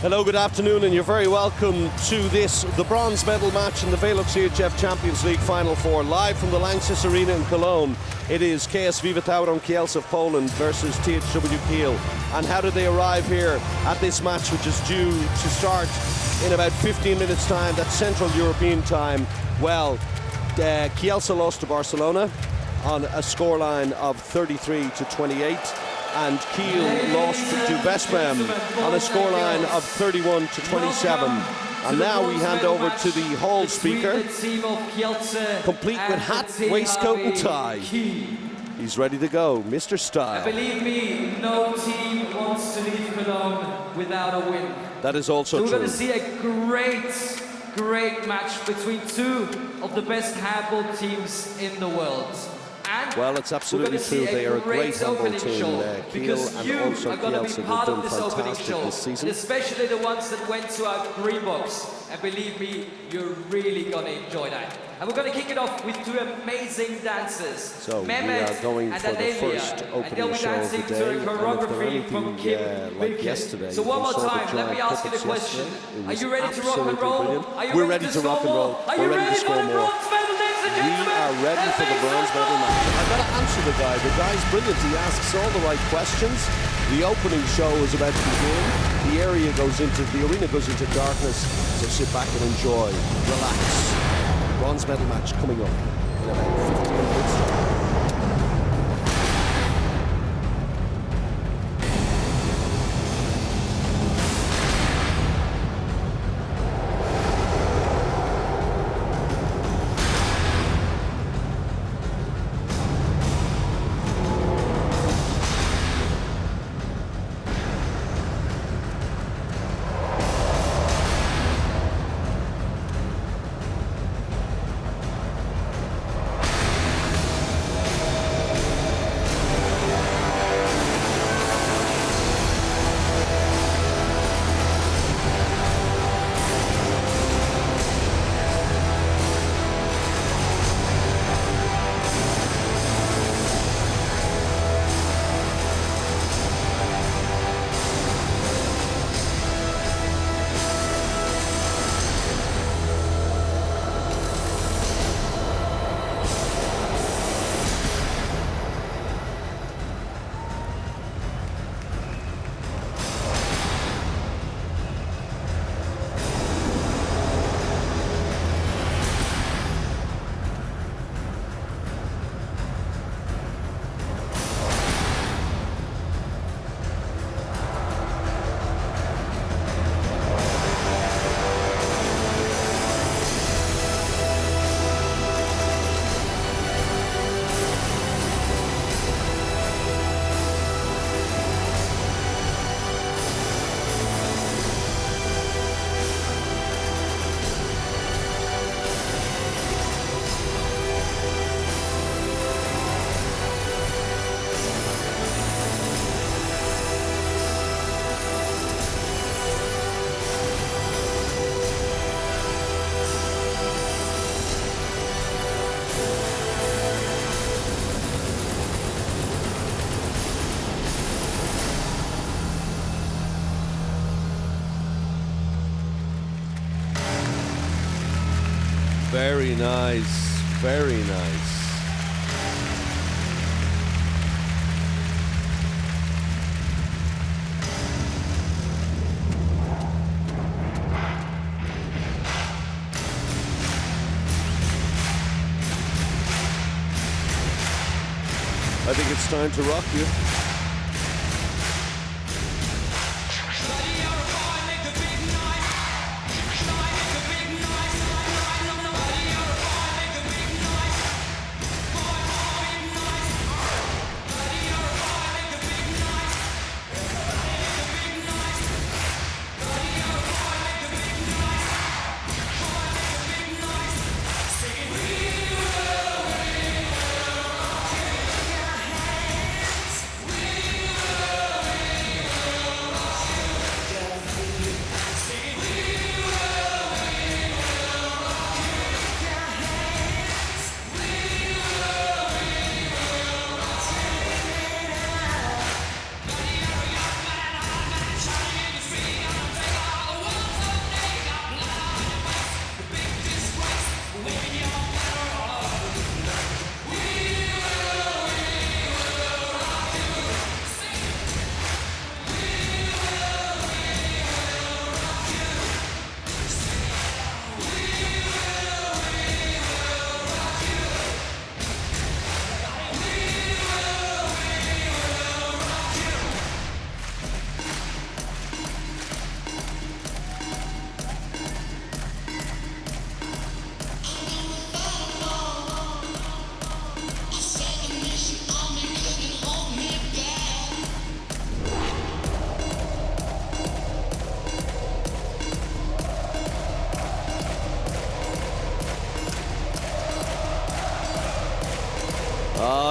Hello, good afternoon, and you're very welcome to the bronze medal match in the VELUX EHF Champions League Final 4, live from the Lanxess Arena in Cologne. It is THW Kielce of Poland versus THW Kiel. And how did they arrive here at this match, which is due to start in about 15 minutes' time? That's Central European time. Well, Kielce lost to Barcelona on a scoreline of 33-28. And Kiel lost to Veszprem on a scoreline of 31-27. And now we hand over to the hall speaker, complete with hat, waistcoat and tie. He's ready to go, Mr. Style. Believe me, no team wants to leave Cologne without a win. That is also true. We're going to see a great match between two of the best handball teams in the world. And well, it's absolutely true. They are a great handball team. Kiel and also Kielce have done fantastic this season. And especially the ones that went to our green box. And believe me, you're really going to enjoy that. And we're going to kick it off with two amazing dancers. So we are going for the first opening show of the day. And if they're anything like yesterday, so one more time, let me ask you the question. Are you ready to rock and roll? We're ready to rock and roll. We're ready to score more. We are ready for the bronze medal match. I've got to answer the guy. The guy's brilliant. He asks all the right questions. The opening show is about to begin. The arena goes into darkness. So sit back and enjoy. Relax. Bronze medal match coming up in about 15 minutes. Very nice, very nice. I think it's time to rock you.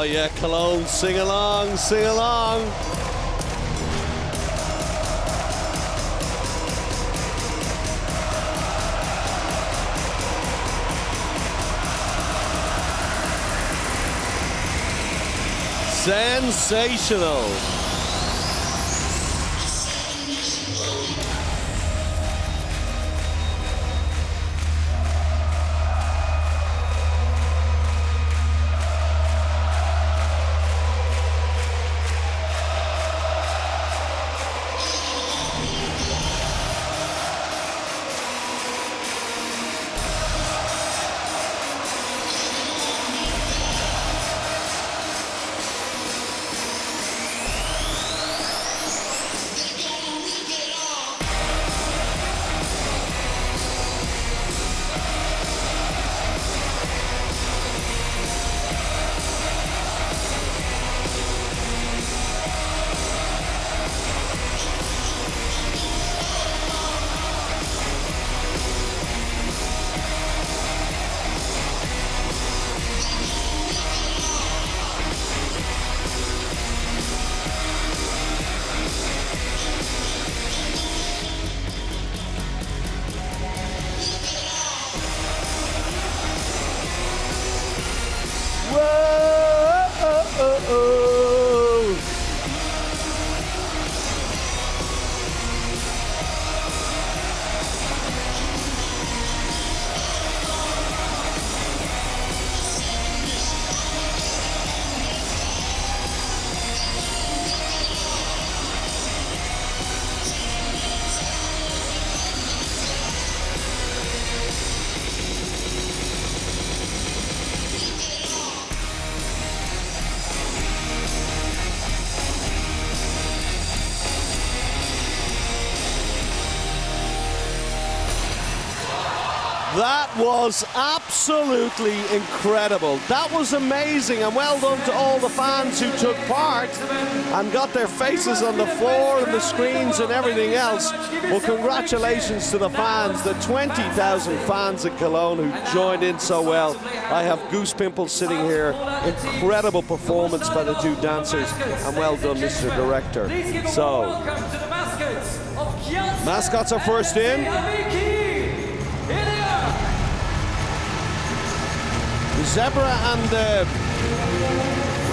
Oh yeah, Cologne, sing along, sing along. Sensational. That was absolutely incredible. That was amazing, and well done to all the fans who took part and got their faces on the floor and the screens and everything else. Well, congratulations to the fans, the 20,000 fans in Cologne who joined in so well. I have goose pimples sitting here. Incredible performance by the two dancers, and well done, Mr. Director. So, mascots are first in. The zebra and the,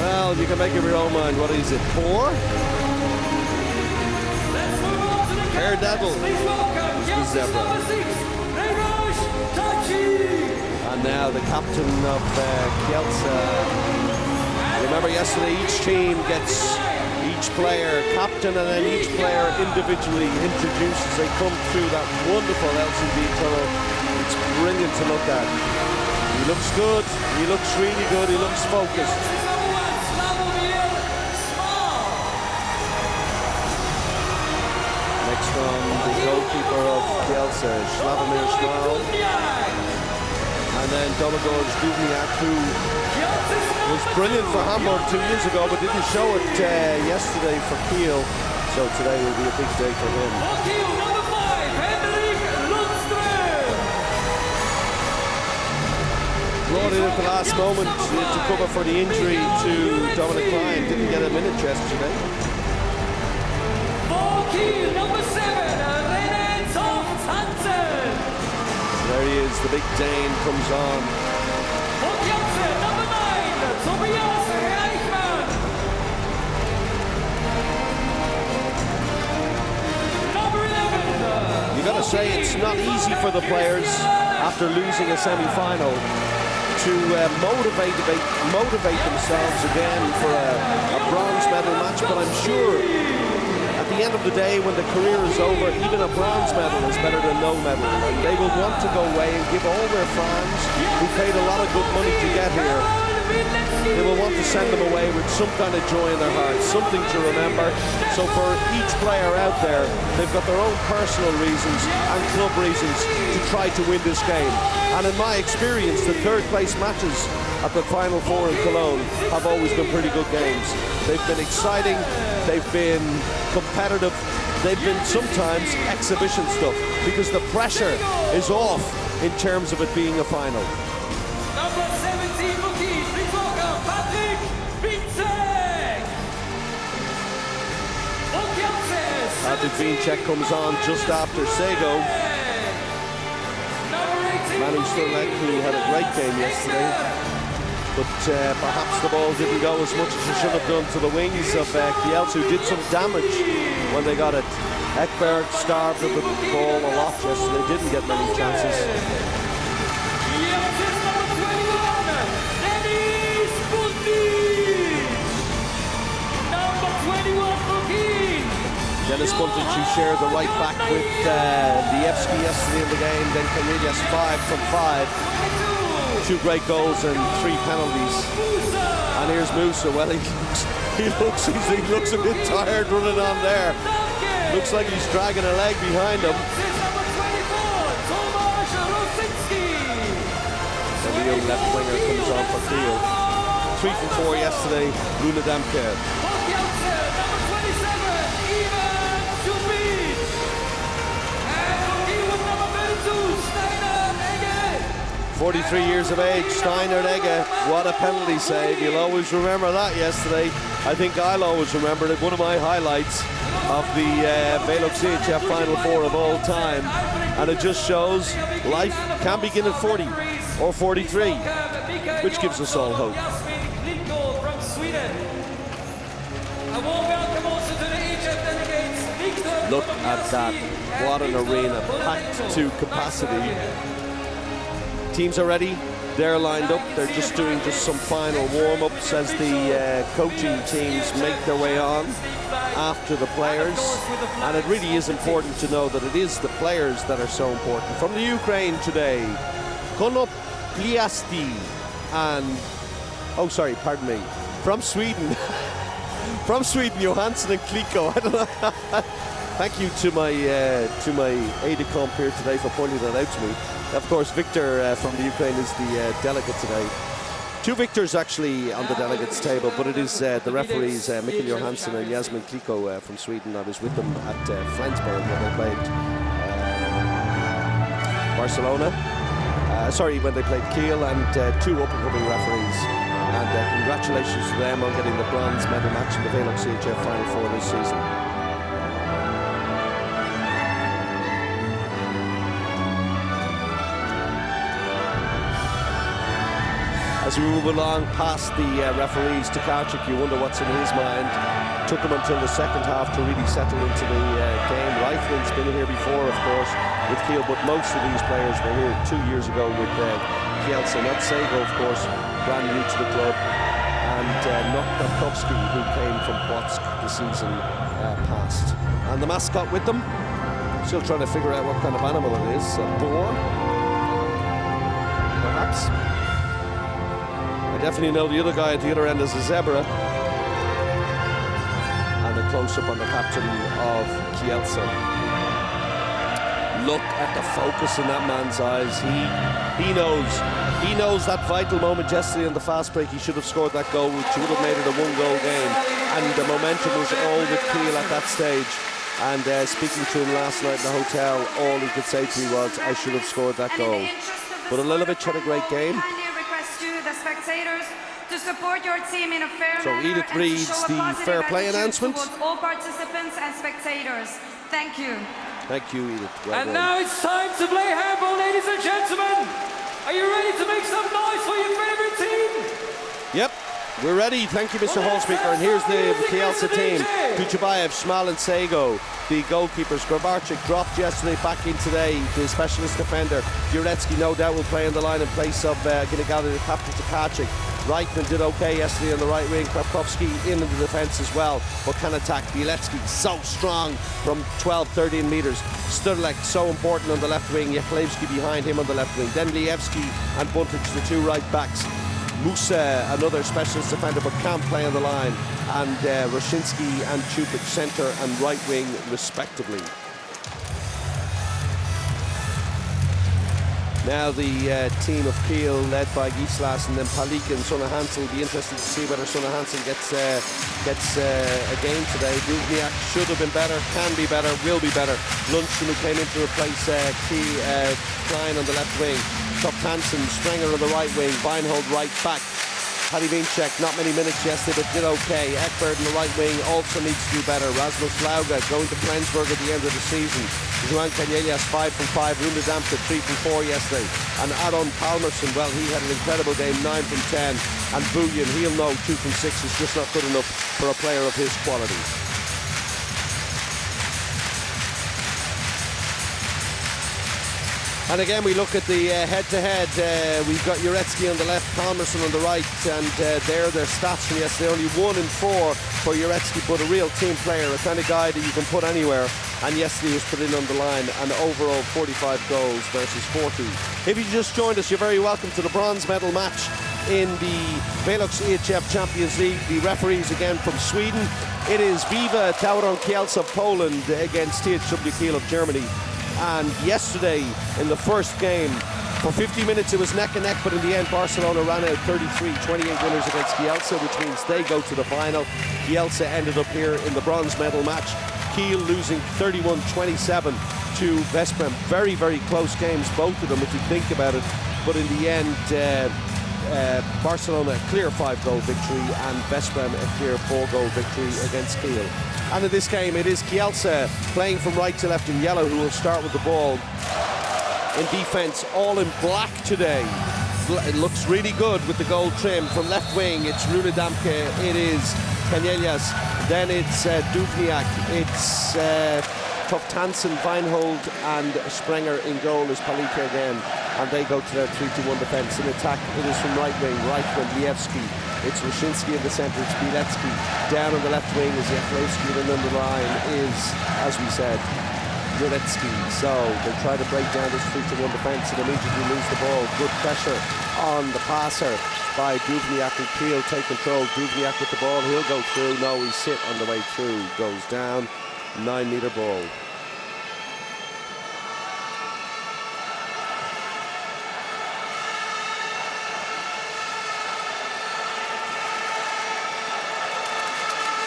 well, you can make up your own mind. What is it, four? Daredevil, the zebra. And now the captain of Kielce. Remember yesterday, each team gets each player captain, and then each player individually introduced as they come through that wonderful LCD tunnel. It's brilliant to look at. He looks good, he looks really good, he looks focused. Next on the goalkeeper of Kielce, Slavomir Schmal. And then Domagoj Dubniak, who was brilliant for Handball 2 years ago, but didn't show it yesterday for Kiel. So today will be a big day for him. Brought in at the last moment to cover for the injury to Dominic Klein. Didn't get a minute yesterday. There he is, the big Dane comes on. You gotta say it's not easy for the players after losing a semi-final to motivate themselves again for a bronze medal match, but I'm sure at the end of the day, when the career is over, even a bronze medal is better than no medal. And they will want to go away and give all their fans who paid a lot of good money to get here, they will want to send them away with some kind of joy in their hearts, something to remember. So for each player out there, they've got their own personal reasons and club reasons to try to win this game. And in my experience, the third place matches at the Final Four in Cologne have always been pretty good games. They've been exciting, they've been competitive, they've been sometimes exhibition stuff, because the pressure is off in terms of it being a final. Number 17 for Kiel, please welcome Patrick. Bartek Wiencheck comes on just after Sego. Manu Sturlek, who had a great game yesterday, but perhaps the ball didn't go as much as it should have done to the wings of Kielce, who did some damage when they got it. Ekberg starved of the ball a lot yesterday, didn't get many chances. Dennis Buntic, who shared the right back with Lievski yesterday in the game. Then Cornelius 5 from 5. 2 great goals and 3 penalties. And here's Musa. Well, he looks a bit tired running on there. Looks like he's dragging a leg behind him. And the young left winger comes on for Kiel. 3 from 4 yesterday. Luna Damke. 43 years of age, Steiner Egge, what a penalty save. You'll always remember that yesterday. I think I'll always remember it. One of my highlights of the VELUX EHF Final 4 of all time. And it just shows life can begin at 40 or 43, which gives us all hope. Look at that, what an arena, packed to capacity. Teams are ready, they're lined up, they're just doing some final warm-ups as the coaching teams make their way on after the players. And it really is important to know that it is the players that are so important. From the Ukraine today, Konopliasti and, oh sorry, pardon me, from Sweden, from Sweden, Johansson and Kliko. I don't know. Thank you to my aide-de-camp here today for pointing that out to me. Of course, Victor from the Ukraine is the delegate today. 2 victors actually on the delegates table, but it is the referees Mikkel Johansson and Yasmin Kliko from Sweden. I was with them at Flensburg when they played Barcelona. When they played Kiel, and 2 up-and-coming referees. And congratulations to them on getting the bronze medal match in the VELUX EHF Final 4 this season. As we move along past the referees, Tokarczyk, you wonder what's in his mind. Took him until the second half to really settle into the game. Reifman's been here before, of course, with Kiel, but most of these players were here 2 years ago with Kielce. Not Sego, of course, brand new to the club. And Noktakovsky, who came from Płotsk the season past. And the mascot with them, still trying to figure out what kind of animal it is. A boar, perhaps. I definitely know the other guy at the other end is a zebra. And a close-up on the captain of Kielce. Look at the focus in that man's eyes. He knows that vital moment yesterday in the fast break. He should have scored that goal, which would have made it a 1-goal game. And the momentum was all with Kiel at that stage. And speaking to him last night in the hotel, all he could say to me was, I should have scored that goal. But Alilovic had a great game. To support your team in a fair so Edith reads the fair play announcement. All participants and spectators. Thank you. Thank you, Edith. Well and done. now it's time to play handball, ladies and gentlemen. Are you ready to make some noise for your favorite team? Yep, we're ready. Thank you, Mr. Hallspeaker. And here's the Kielce team. Kuchabayev, Schmal and Sego. The goalkeepers. Grabarczyk dropped yesterday, back in today. The specialist defender. Juretsky no doubt will play on the line in place of Ginegada, the captain Tokarczyk. Reitman did okay yesterday on the right wing. Kravkovsky in the defence as well, but can attack. Bieletsky so strong from 12-13 metres. Sturlek so important on the left wing. Jeklevsky behind him on the left wing. Then Lievski and Buntic, the 2 right backs. Musa, another specialist defender, but can't play on the line. And Roshinsky and Chupik, centre and right wing respectively. Now the team of Kiel, led by Gislas and then Palik and Sona Hansel. Be interested to see whether Sona Hansel gets a game today. Duvniak should have been better, can be better, will be better. Lundstrom, who came in to replace Klein on the left wing. Toft Hansen, Strenger on the right wing. Weinhold right back. Hadivinchek, not many minutes yesterday, but did okay. Ekberg in the right wing also needs to do better. Rasmus Lauga going to Flensburg at the end of the season. Johan Canellas 5 from 5. Rune Damke 3 from 4 yesterday. And Aron Palmerson, well, he had an incredible game, 9 from 10. And Buyin, he'll know 2 from 6 is just not good enough for a player of his quality. And again, we look at the head-to-head. We've got Uretsky on the left, Palmerson on the right, and there are their stats from yesterday. Only 1 in 4 for Uretsky, but a real team player, a kind of guy that you can put anywhere. And yesterday was put in on the line, and overall 45 goals versus 40. If you just joined us, you're very welcome to the bronze medal match in the VELUX EHF Champions League. The referees again from Sweden. It is VELUX Kielce of Poland against THW Kiel of Germany. And yesterday, in the first game, for 50 minutes it was neck and neck, but in the end Barcelona ran out 33-28 winners against Kielce, which means they go to the final. Kielce ended up here in the bronze medal match. Kiel losing 31-27 to Veszprém. Very, very close games, both of them, if you think about it. But in the end, Barcelona a clear 5-goal victory and Veszprém a clear 4-goal victory against Kiel. And in this game, it is Kielce playing from right to left in yellow who will start with the ball. In defence, all in black today. It looks really good with the gold trim. From left wing, it's Rune Damke, it is Canellas, then it's Duvniak, it's Toftansen, Weinhold and Sprenger. In goal is Palika again, and they go to their 3-2-1 defence. In attack, it is from right wing, Reichman, Lievski, it's Roshinsky in the centre, it's Bilecki. Down on the left wing is Jeflewski, and on the line is, as we said, Uretsky. So they try to break down this 3-2-1 defence and immediately lose the ball. Good pressure on the passer by Duvniak, and Kiel take control. Duvniak with the ball, he'll go through. No, he's hit on the way through, goes down. 9-metre ball.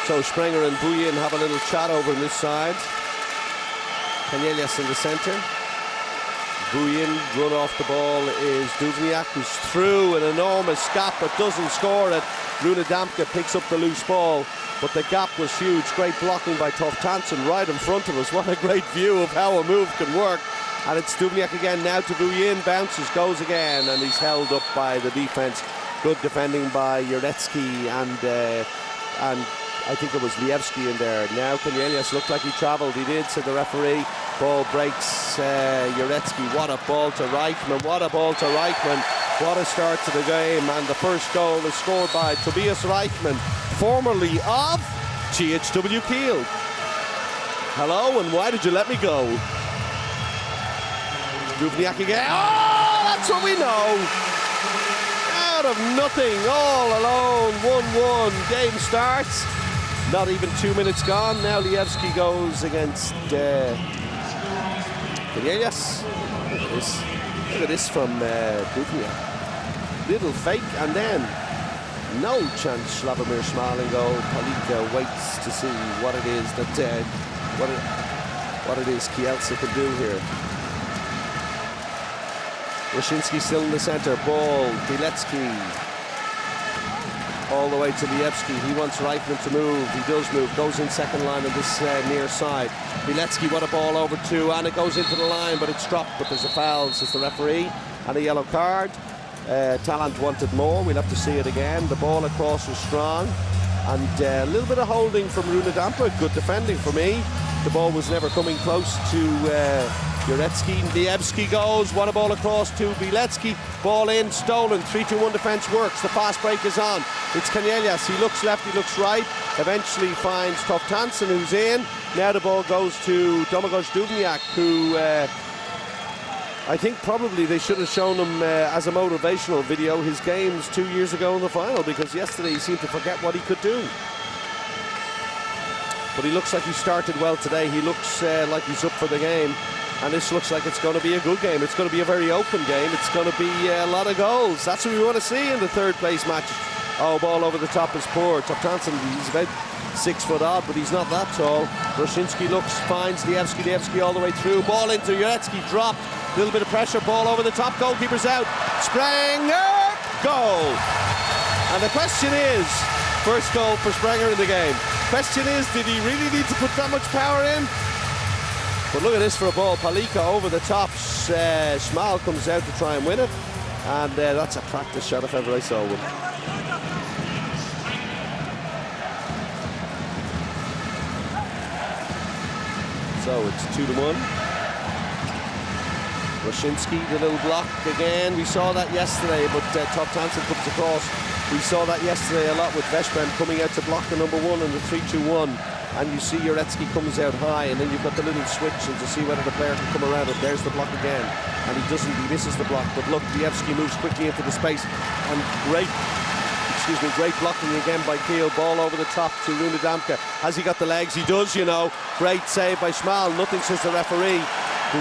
So Sprenger and Buyin have a little chat over on this side. Canellas in the centre. Buyin, run off the ball is Duvniak, who's through an enormous gap but doesn't score it. Rune Damke picks up the loose ball, but the gap was huge. Great blocking by Toftansen right in front of us. What a great view of how a move can work. And it's Duvniak again now to Buyin, bounces, goes again, and he's held up by the defence. Good defending by Uretsky and I think it was Lievski in there. Now Canellas looked like he travelled. He did, said the referee. Ball breaks Uretsky. What a ball to Reichman. What a ball to Reichman. What a start to the game. And the first goal is scored by Tobias Reichman, formerly of THW Kiel. Hello, and why did you let me go? Duvniak again. Oh, that's what we know. Out of nothing, all alone, 1-1. Game starts. Not even 2 minutes gone. Now Lievski goes against Canellas. Look at this from Duvniak. Little fake, and then no chance. Slavomir Schmaling goal. Palika waits to see what it is that what it is Kielce can do here. Roshinsky still in the centre. Ball. Bilecki. All the way to Lievski. He wants Reichman to move. He does move. Goes in second line on this near side. Bilecki, what a ball over to, and it goes into the line, but it's dropped. But there's a foul, says the referee, and a yellow card. Talent wanted more. We'll have to see it again. The ball across was strong, and a little bit of holding from Rune Dampe. Good defending for me. The ball was never coming close to Uretsky. Lievski goes. What a ball across to Bilecki. Ball in, stolen. 3-2-1 defence works. The fast break is on. It's Canellas. He looks left, he looks right. Eventually finds Toftansen, who's in. Now the ball goes to Domagoj Duvniak, who I think probably they should have shown him as a motivational video his games 2 years ago in the final, because yesterday he seemed to forget what he could do. But he looks like he started well today. He looks like he's up for the game. And this looks like it's going to be a good game. It's going to be a very open game. It's going to be a lot of goals. That's what we want to see in the third place match. Oh, ball over the top is poor. Toftansen, he's about 6 foot odd, but he's not that tall. Roshinsky looks, finds Lievski all the way through. Ball into Uretsky, dropped. A little bit of pressure, ball over the top. Goalkeeper's out. Sprenger, goal. And the question is, first goal for Sprenger in the game. Question is, did he really need to put that much power in? But look at this for a ball. Palika over the top. Schmal comes out to try and win it. And that's a practice shot if ever I saw one. So it's 2-1. Roshinsky, the little block again. We saw that yesterday, but Top Tansen comes across. We saw that yesterday a lot with Veszprem coming out to block the number 1 in the 3-2-1. And you see Jurecki comes out high, and then you've got the little switch and to see whether the player can come around it. There's the block again. And he doesn't, he misses the block. But look, Lievski moves quickly into the space. And great blocking again by Kiel. Ball over the top to Rune Damke. Has he got the legs? He does, you know. Great save by Schmal. Nothing says the referee.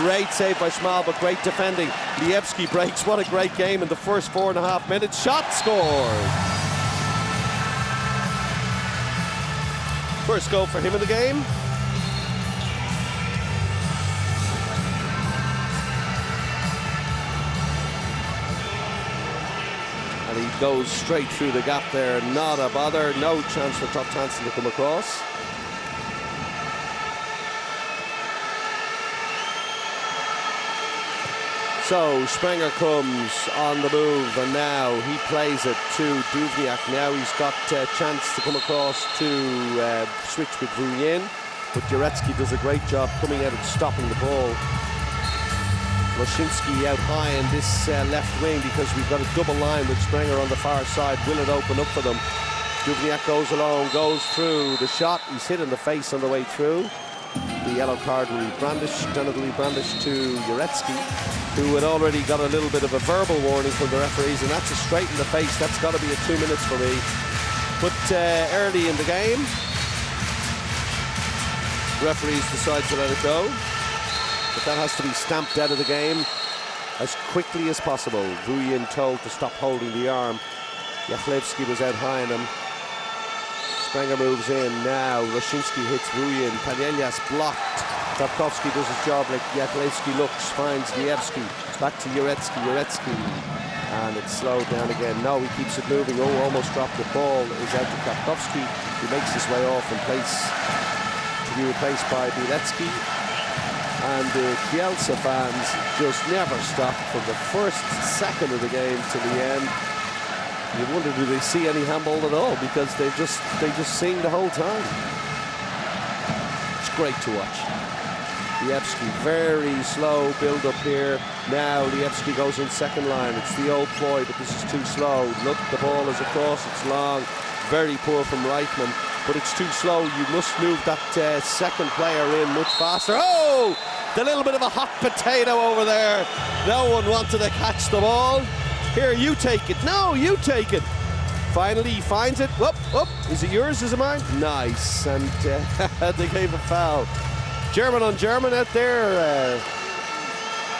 Great save by Schmal, but great defending. Lievski breaks. What a great game in the first 4.5 minutes. Shot scored. First goal for him in the game. And he goes straight through the gap there. Not a bother. No chance for Top Tansen to come across. So Sprenger comes on the move, and now he plays it to Duvniak. Now he's got a chance to come across to switch with Vuyin, but Jurecki does a great job coming out and stopping the ball. Roshinsky out high in this left wing because we've got a double line with Sprenger on the far side. Will it open up for them? Duvniak goes along, goes through the shot. He's hit in the face on the way through. The yellow card will be brandished, tentatively brandished to Jurecki, who had already got a little bit of a verbal warning from the referees, and that's a straight in the face. That's got to be a 2 minutes for me. But early in the game, referees decide to let it go. But that has to be stamped out of the game as quickly as possible. Vuyin told to stop holding the arm. Jachlewski was out high on him. Sprenger moves in now. Roshinsky hits Vuyin. Panielias blocked. Tarkovsky does his job like Jachlewski looks, finds Lievski. Back to Jurecki. And it's slowed down again. No, he keeps it moving. Oh, almost dropped the ball. Is out to Tarkovsky. He makes his way off and to be replaced by Bilecki. And the Kielce fans just never stop from the first second of the game to the end. You wonder, do they see any handball at all? Because they just sing the whole time. It's great to watch. Lievski, very slow build up here. Now Lievski goes in second line. It's the old ploy, but this is too slow. Look, the ball is across, it's long. Very poor from Reichmann, but it's too slow. You must move that second player in much faster. Oh! The little bit of a hot potato over there. No one wanted to catch the ball. Here, you take it. No, you take it. Finally, he finds it. Whoop, whoop. Is it yours? Is it mine? Nice. And they gave a foul. German on German out there.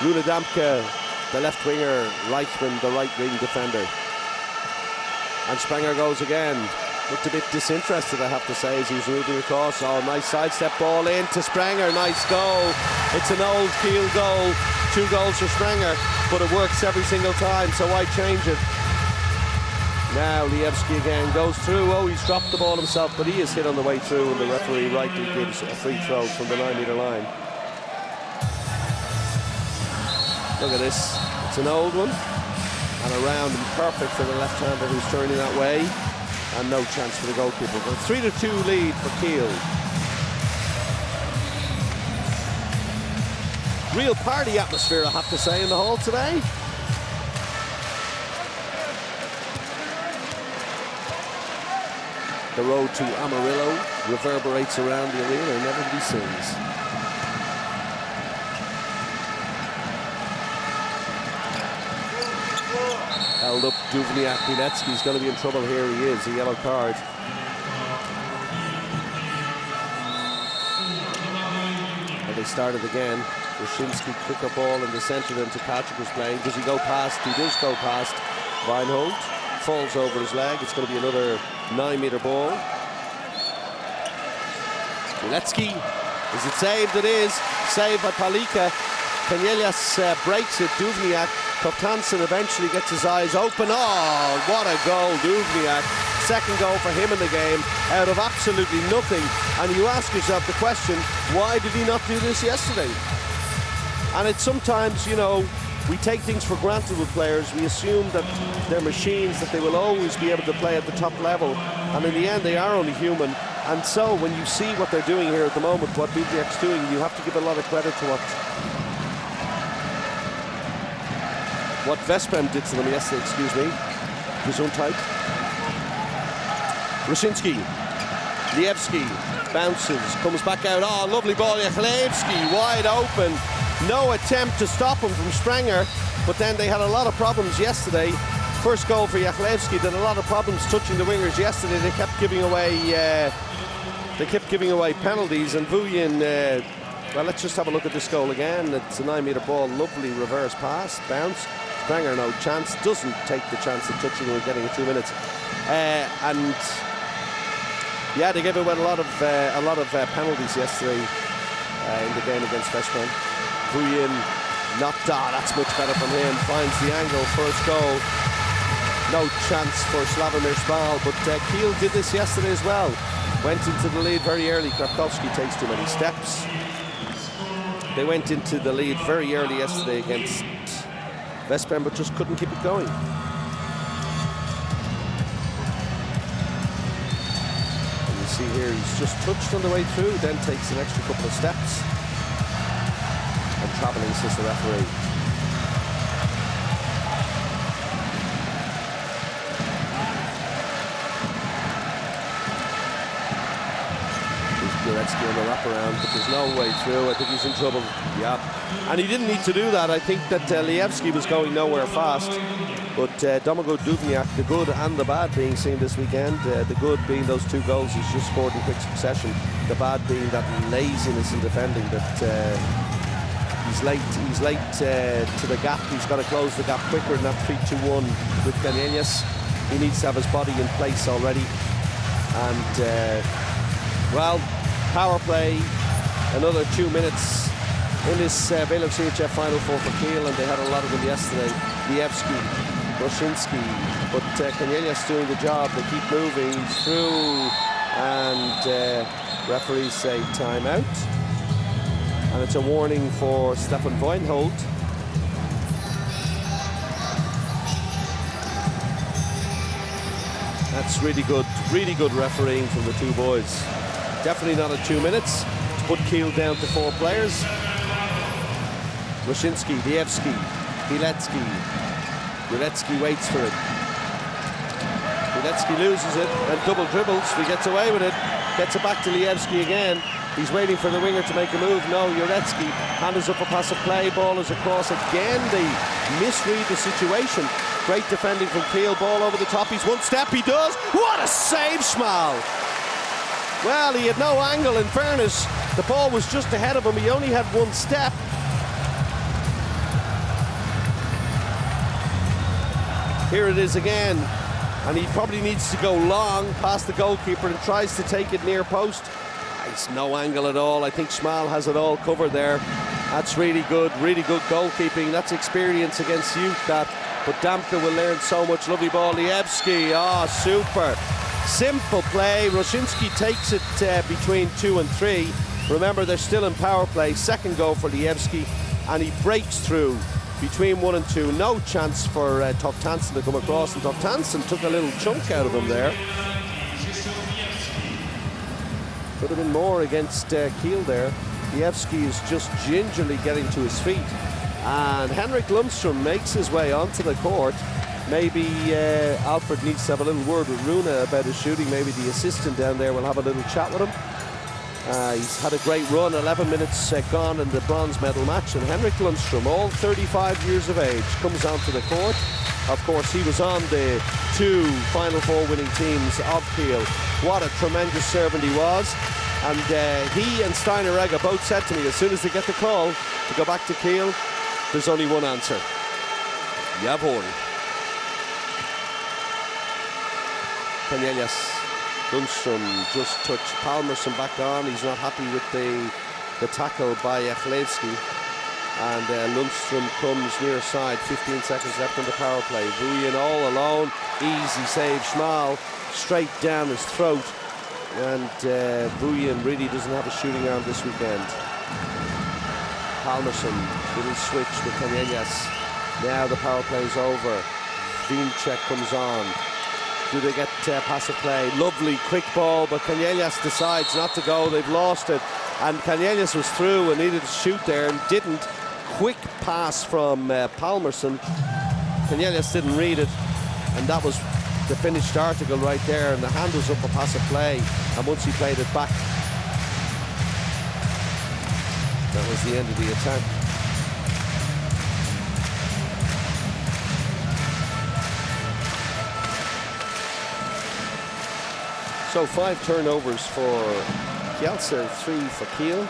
Rune Damke, the left winger. Reichmann, the right wing defender. And Sprenger goes again. Looked a bit disinterested, I have to say, as he was moving across. Oh, nice sidestep ball in to Sprenger. Nice goal. It's an old Kiel goal. 2 goals for Sprenger, but it works every single time, so why change it? Now Lievski again goes through. Oh, he's dropped the ball himself, but he is hit on the way through, and the referee rightly gives a free throw from the 9-meter line. Look at this. It's an old one, and around and perfect for the left-hander who's turning that way. And no chance for the goalkeeper. But 3-2 lead for Kiel. Real party atmosphere, I have to say, in the hall today. The road to Amarillo reverberates around the arena and everybody sings. Held up Duvniak. Bilecki's going to be in trouble here. He is. A yellow card. And they started again. Roshinsky, quicker ball in the centre than Tkaczyk was playing. Does he go past? He does go past Weinhold. Falls over his leg. It's going to be another 9-meter ball. Bilecki. Is it saved? It is. Saved by Palika. Panielias breaks it. Duvniak Toftanson eventually gets his eyes open. Oh, what a goal, Duvniak. Second goal for him in the game, out of absolutely nothing. And you ask yourself the question, why did he not do this yesterday? And it's sometimes, you know, we take things for granted with players. We assume that they're machines, that they will always be able to play at the top level. And in the end, they are only human. And so when you see what they're doing here at the moment, what Duvniak's doing, you have to give a lot of credit to what Veszprem did to them yesterday, excuse me. Gesundheit. Roshinski, Lievski bounces, comes back out. Oh, lovely ball. Lievski wide open. No attempt to stop him from Sprenger, but then they had a lot of problems yesterday. First goal for Jachlewski, did a lot of problems touching the wingers yesterday. They kept giving away penalties, and Vuyin, well, let's just have a look at this goal again. It's a 9-metre ball, lovely reverse pass, bounce. Sprenger no chance, doesn't take the chance of touching him and getting 2 minutes. And yeah, they gave away a lot of penalties yesterday in the game against Veszprem. Vuyin knocked out, that's much better from him, finds the angle, first goal. No chance for Slavomir Spal, but Kiel did this yesterday as well. Went into the lead very early. Krakowski takes too many steps. They went into the lead very early yesterday against Veszprem, but just couldn't keep it going. And you see here, he's just touched on the way through, then takes an extra couple of steps. And travelling, says the referee. Goretzky on the wraparound, but there's no way through. I think he's in trouble. Yeah, and he didn't need to do that. I think that Lievski was going nowhere fast, but Domago Duvniak, the good and the bad being seen this weekend. The good being those 2 goals he's just scored in quick succession. The bad being that laziness in defending, that he's late to the gap. He's got to close the gap quicker than that 3-2-1 with Canellas. He needs to have his body in place already. And well, power play, another 2 minutes in this VELUX EHF Final 4 for Kiel, and they had a lot of them yesterday. Lievski, Roshinski, but Canellas doing the job. They keep moving, he's through, and referees say timeout. And it's a warning for Stefan Weinhold. That's really good refereeing from the 2 boys. Definitely not at 2 minutes. To put Kiel down to 4 players. Roshinski, Lievski, Bilecki. Bilecki waits for it. Bilecki loses it and double dribbles. He gets away with it. Gets it back to Lievski again. He's waiting for the winger to make a move. No, Jurecki hands up a pass of play. Ball is across again. They misread the situation. Great defending from Kiel. Ball over the top. He's one step. He does. What a save, Schmal! Well, he had no angle, in fairness. The ball was just ahead of him. He only had 1 step. Here it is again. And he probably needs to go long past the goalkeeper and tries to take it near post. It's no angle at all. I think Schmal has it all covered there. That's really good goalkeeping. That's experience against youth, that. But Damka will learn so much. Lovely ball, Lievski. Oh, super. Simple play. Roshinski takes it between 2 and 3. Remember, they're still in power play. Second goal for Lievski, and he breaks through between 1 and 2. No chance for Toftanson to come across, and Toftanson took a little chunk out of him there. Could have been more against Kiel there. Lievski is just gingerly getting to his feet, and Henrik Lundström makes his way onto the court. Maybe Alfred needs to have a little word with Rune about his shooting. Maybe the assistant down there will have a little chat with him. He's had a great run, 11 minutes gone in the bronze medal match, and Henrik Lundström, all 35 years of age, comes onto the court. Of course, he was on the 2 Final 4 winning teams of Kiel. What a tremendous servant he was. And he and Steiner Egger both said to me, as soon as they get the call to go back to Kiel, there's only one answer. Jawohl. Canellas. Lundström just touched Palmerson back on. He's not happy with the tackle by Jachlewski. And Lundström comes near side, 15 seconds left on the power play. Vujen all alone, easy save. Schmal straight down his throat. And Vujen really doesn't have a shooting arm this weekend. Palmerson, little switch with Canellas. Now the power play is over. Vinček comes on. Do they get passive play? Lovely quick ball, but Canellas decides not to go. They've lost it. And Canellas was through and needed to shoot there and didn't. Quick pass from Palmerson. Canellas didn't read it, and that was the finished article right there, and the hand was up for passive play, and once he played it back, that was the end of the attack. So 5 turnovers for Kielce, 3 for Kiel.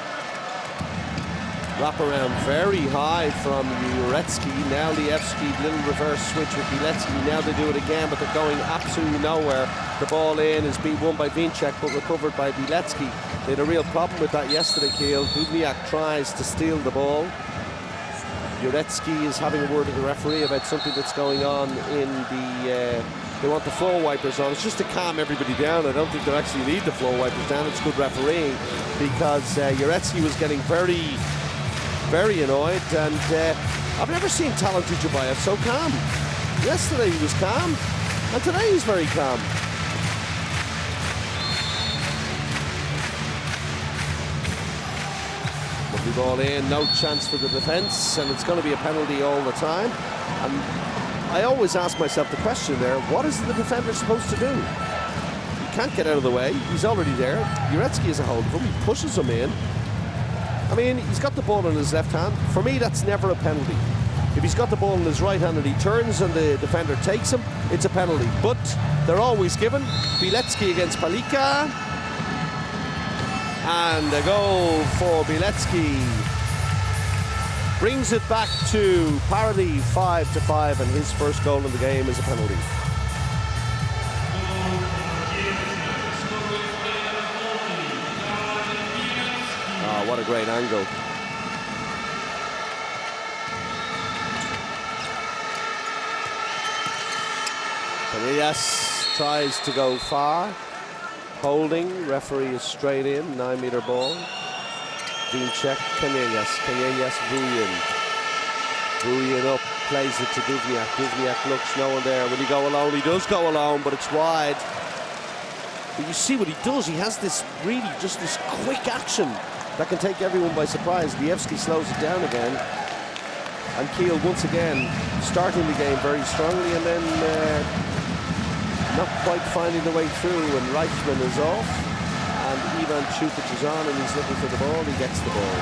Wraparound very high from Jurecki. Now Lievski, little reverse switch with Bielecki. Now they do it again, but they're going absolutely nowhere. The ball in is being won by Vinček, but recovered by Bielecki. They had a real problem with that yesterday, Kiel. Dubniak tries to steal the ball. Jurecki is having a word with the referee about something that's going on in the... they want the floor wipers on. It's just to calm everybody down. I don't think they actually need the floor wipers down. It's good refereeing, because Jurecki was getting very annoyed, and I've never seen talented Jubayev so calm. Yesterday he was calm, and today he's very calm. Lovely ball in, no chance for the defence, and it's going to be a penalty all the time. And I always ask myself the question there, what is the defender supposed to do? He can't get out of the way, he's already there. Jurecki has a hold of him, he pushes him in. I mean, he's got the ball in his left hand. For me, that's never a penalty. If he's got the ball in his right hand and he turns and the defender takes him, it's a penalty. But they're always given. Bielecki against Palika. And a goal for Bielecki. Brings it back to parity, 5-5, and his first goal in the game is a penalty. Oh, what a great angle. Canellas tries to go far. Holding, referee is straight in, 9-meter ball. Vinček, Canellas, Vujen. Vujen up, plays it to Dubniak. Dubniak looks, no one there. Will he go alone? He does go alone, but it's wide. But you see what he does. He has this really just this quick action that can take everyone by surprise. Lievski slows it down again. And Kiel once again starting the game very strongly and then not quite finding the way through, and Reichman is off. And Ivan Čupić is on and he's looking for the ball. He gets the ball.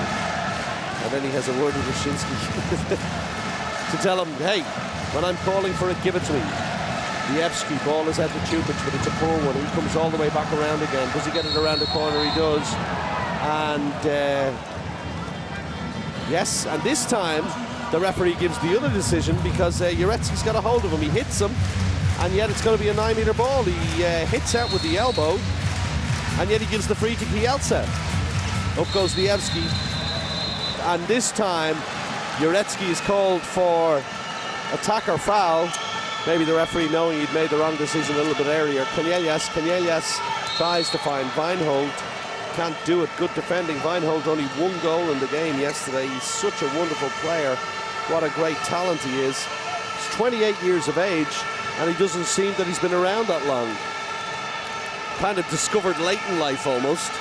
And then he has a word with Wyszynski to tell him, hey, when I'm calling for it, give it to me. Lievski, ball is out to Čupić, but it's a poor one. He comes all the way back around again. Does he get it around the corner? He does. And yes, and this time the referee gives the other decision because Jurecki's got a hold of him. He hits him, and yet it's going to be a 9-meter ball. He hits out with the elbow, and yet he gives the free to Kielce. Up goes Lievski, and this time Jurecki is called for attack or foul. Maybe the referee, knowing he'd made the wrong decision a little bit earlier. Canellas tries to find Weinhold. Can't do it. Good defending. Weinhold only 1 goal in the game yesterday. He's such a wonderful player. What a great talent he is. He's 28 years of age, and he doesn't seem that he's been around that long. Kind of discovered late in life almost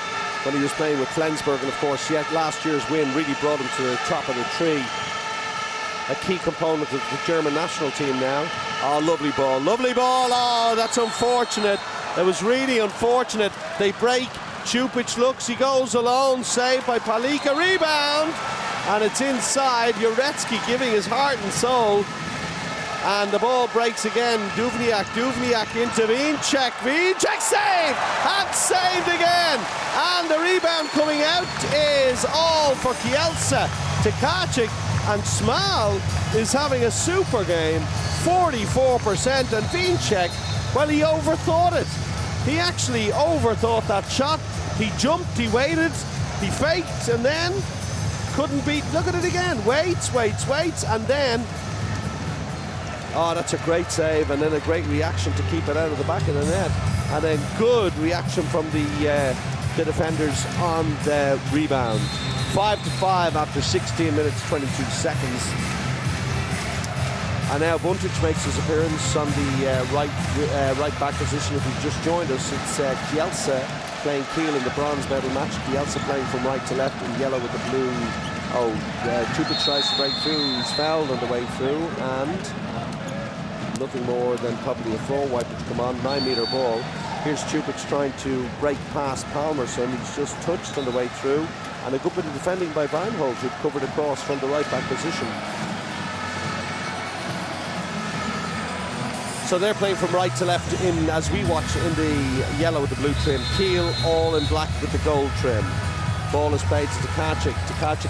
when he was playing with Flensburg, and of course yet last year's win really brought him to the top of the tree. A key component of the German national team now. Oh, lovely ball, lovely ball. Oh, that's unfortunate. It was really unfortunate. They break. Čupić looks, he goes alone, saved by Palika, rebound, and it's inside. Jurecki giving his heart and soul, and the ball breaks again. Dubniak into Vinček, Vinček saved, and saved again, and the rebound coming out is all for Kielce. Tkaczyk, and Schmal is having a super game, 44%, and Vinček, well, he overthought it. He actually overthought that shot. He jumped, he waited, he faked, and then couldn't beat. Look at it again. Waits, and then. Oh, that's a great save, and then a great reaction to keep it out of the back of the net, and then good reaction from the defenders on the rebound. 5-5 after 16 minutes 22 seconds. And now Buntic makes his appearance on the right back position. If you've just joined us, it's Kielce playing Kiel in the bronze medal match. Kielce playing from right to left in yellow with the blue. Čupić tries to break through. He's fouled on the way through, and nothing more than probably a floor wiper to come on. 9-meter ball. Here's Čupić trying to break past Palmerson. He's just touched on the way through, and a good bit of defending by Weinhold, who covered across from the right back position. So they're playing from right to left in, as we watch, in the yellow with the blue trim. Kiel all in black with the gold trim. Ball is played to Tkaczyk,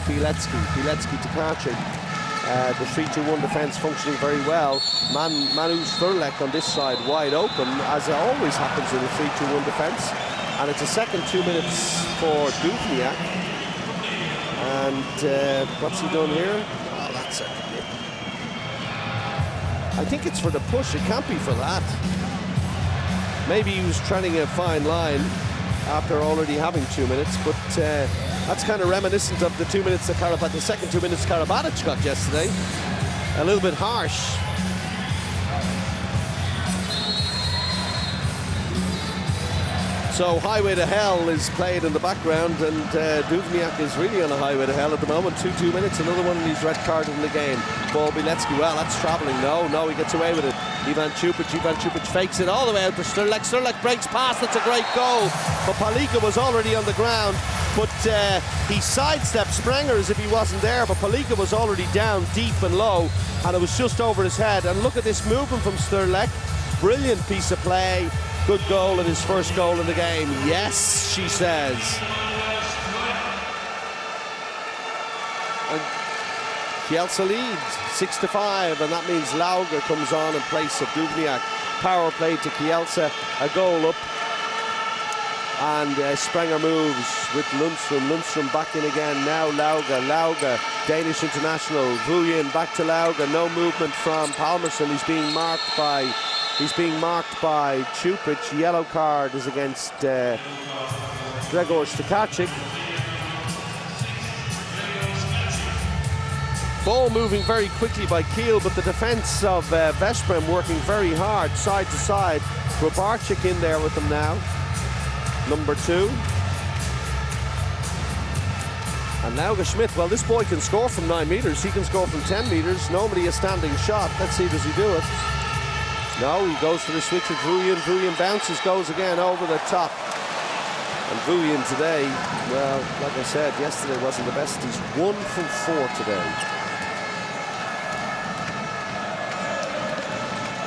Bilecki, Tkaczyk. The 3-2-1 defence functioning very well. Manu Sturlek on this side wide open, as it always happens in a 3-2-1 defence. And it's a second 2 minutes for Duvniak. And what's he done here? Oh, that's it. I think it's for the push. It can't be for that. Maybe he was treading a fine line after already having 2 minutes, but that's kind of reminiscent of the 2 minutes that the second 2 minutes Karabatic got yesterday. A little bit harsh. So Highway to Hell is played in the background, and Duvniak is really on a highway to hell at the moment. 2 minutes, another one, and he's red carded in the game. Ball Bilecki, well, that's travelling. No, he gets away with it. Ivan Čupić fakes it all the way out to Sturlek. Sturlek breaks past, that's a great goal. But Palika was already on the ground, but he sidestepped Sprenger as if he wasn't there, but Palika was already down deep and low, and it was just over his head. And look at this movement from Sturlek. Brilliant piece of play. Good goal, and his first goal in the game. Yes, she says. And Kielce leads 6-5, and that means Lauger comes on in place of Duvniak. Power play to Kielce, a goal up. And Sprenger moves with Lundström. Lundström back in again. Now Lauger, Danish international. Vujen back to Lauger. No movement from Palmerson. He's being marked by Čupić. Yellow card is against Gregor Tkaczyk. Ball moving very quickly by Kiel, but the defence of Veszprem working very hard, side to side. Grabarczyk in there with them now, number 2. And Lauga Schmidt, well, this boy can score from 9 metres. He can score from 10 metres. Normally a standing shot. Let's see, does he do it? No, he goes for the switch with Vujen. Vujen bounces, goes again over the top. And Vujen today, well, like I said, yesterday wasn't the best. He's 1 from 4 today.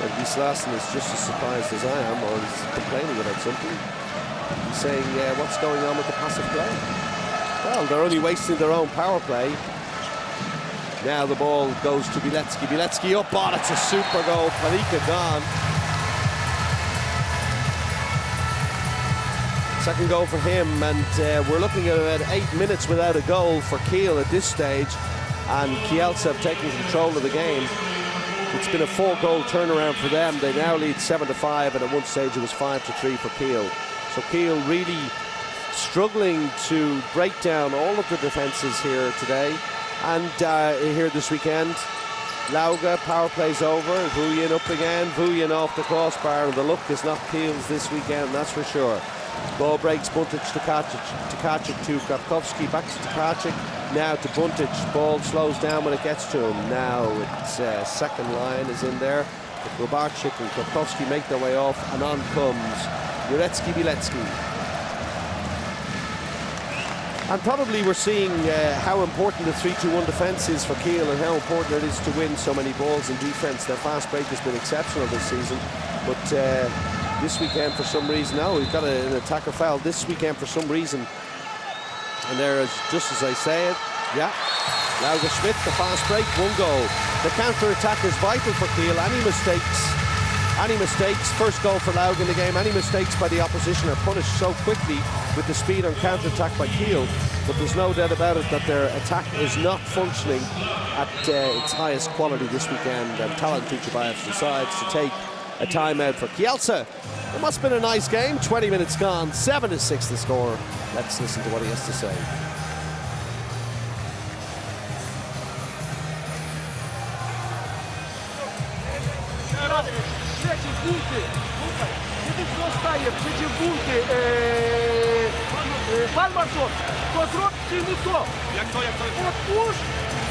And Gislason is just as surprised as I am, or he's complaining about something. He's saying, what's going on with the passive play? Well, they're only wasting their own power play. Now the ball goes to Bilecki. Bilecki up, oh, that's a super goal. Palika gone. Second goal for him, and we're looking at about 8 minutes without a goal for Kiel at this stage, and Kielce have taken control of the game. It's been a 4-goal turnaround for them. They now lead 7-5, and at one stage it was 5-3 for Kiel. So Kiel really struggling to break down all of the defences here today. And here this weekend, Lauga, power plays over, Vujen up again, Vujen off the crossbar, and the luck is not Kiel's this weekend, that's for sure. Ball breaks, Buntic to Tkaczyk to Krakowski, back to Tkaczyk, now to Buntic. Ball slows down when it gets to him. Now it's second line is in there. Grabarczyk and Krakowski make their way off, and on comes Bilecki. And probably we're seeing how important the 3-2-1 defence is for Kiel, and how important it is to win so many balls in defence. Their fast break has been exceptional this season, but this weekend for some reason, we've got an attacker foul this weekend for some reason. And there is, just as I say it, yeah, Lauga Schmidt, the fast break, 1 goal. The counter-attack is vital for Kiel. Any mistakes, first goal for Lauga in the game, any mistakes by the opposition are punished so quickly with the speed on counter-attack by Kiel. but there's no doubt about it that their attack is not functioning at its highest quality this weekend, and Talent Tuchabayev decides to take a timeout for Kielce. It must have been a nice game. 20 minutes gone, 7-6 the score. Let's listen to what he has to say.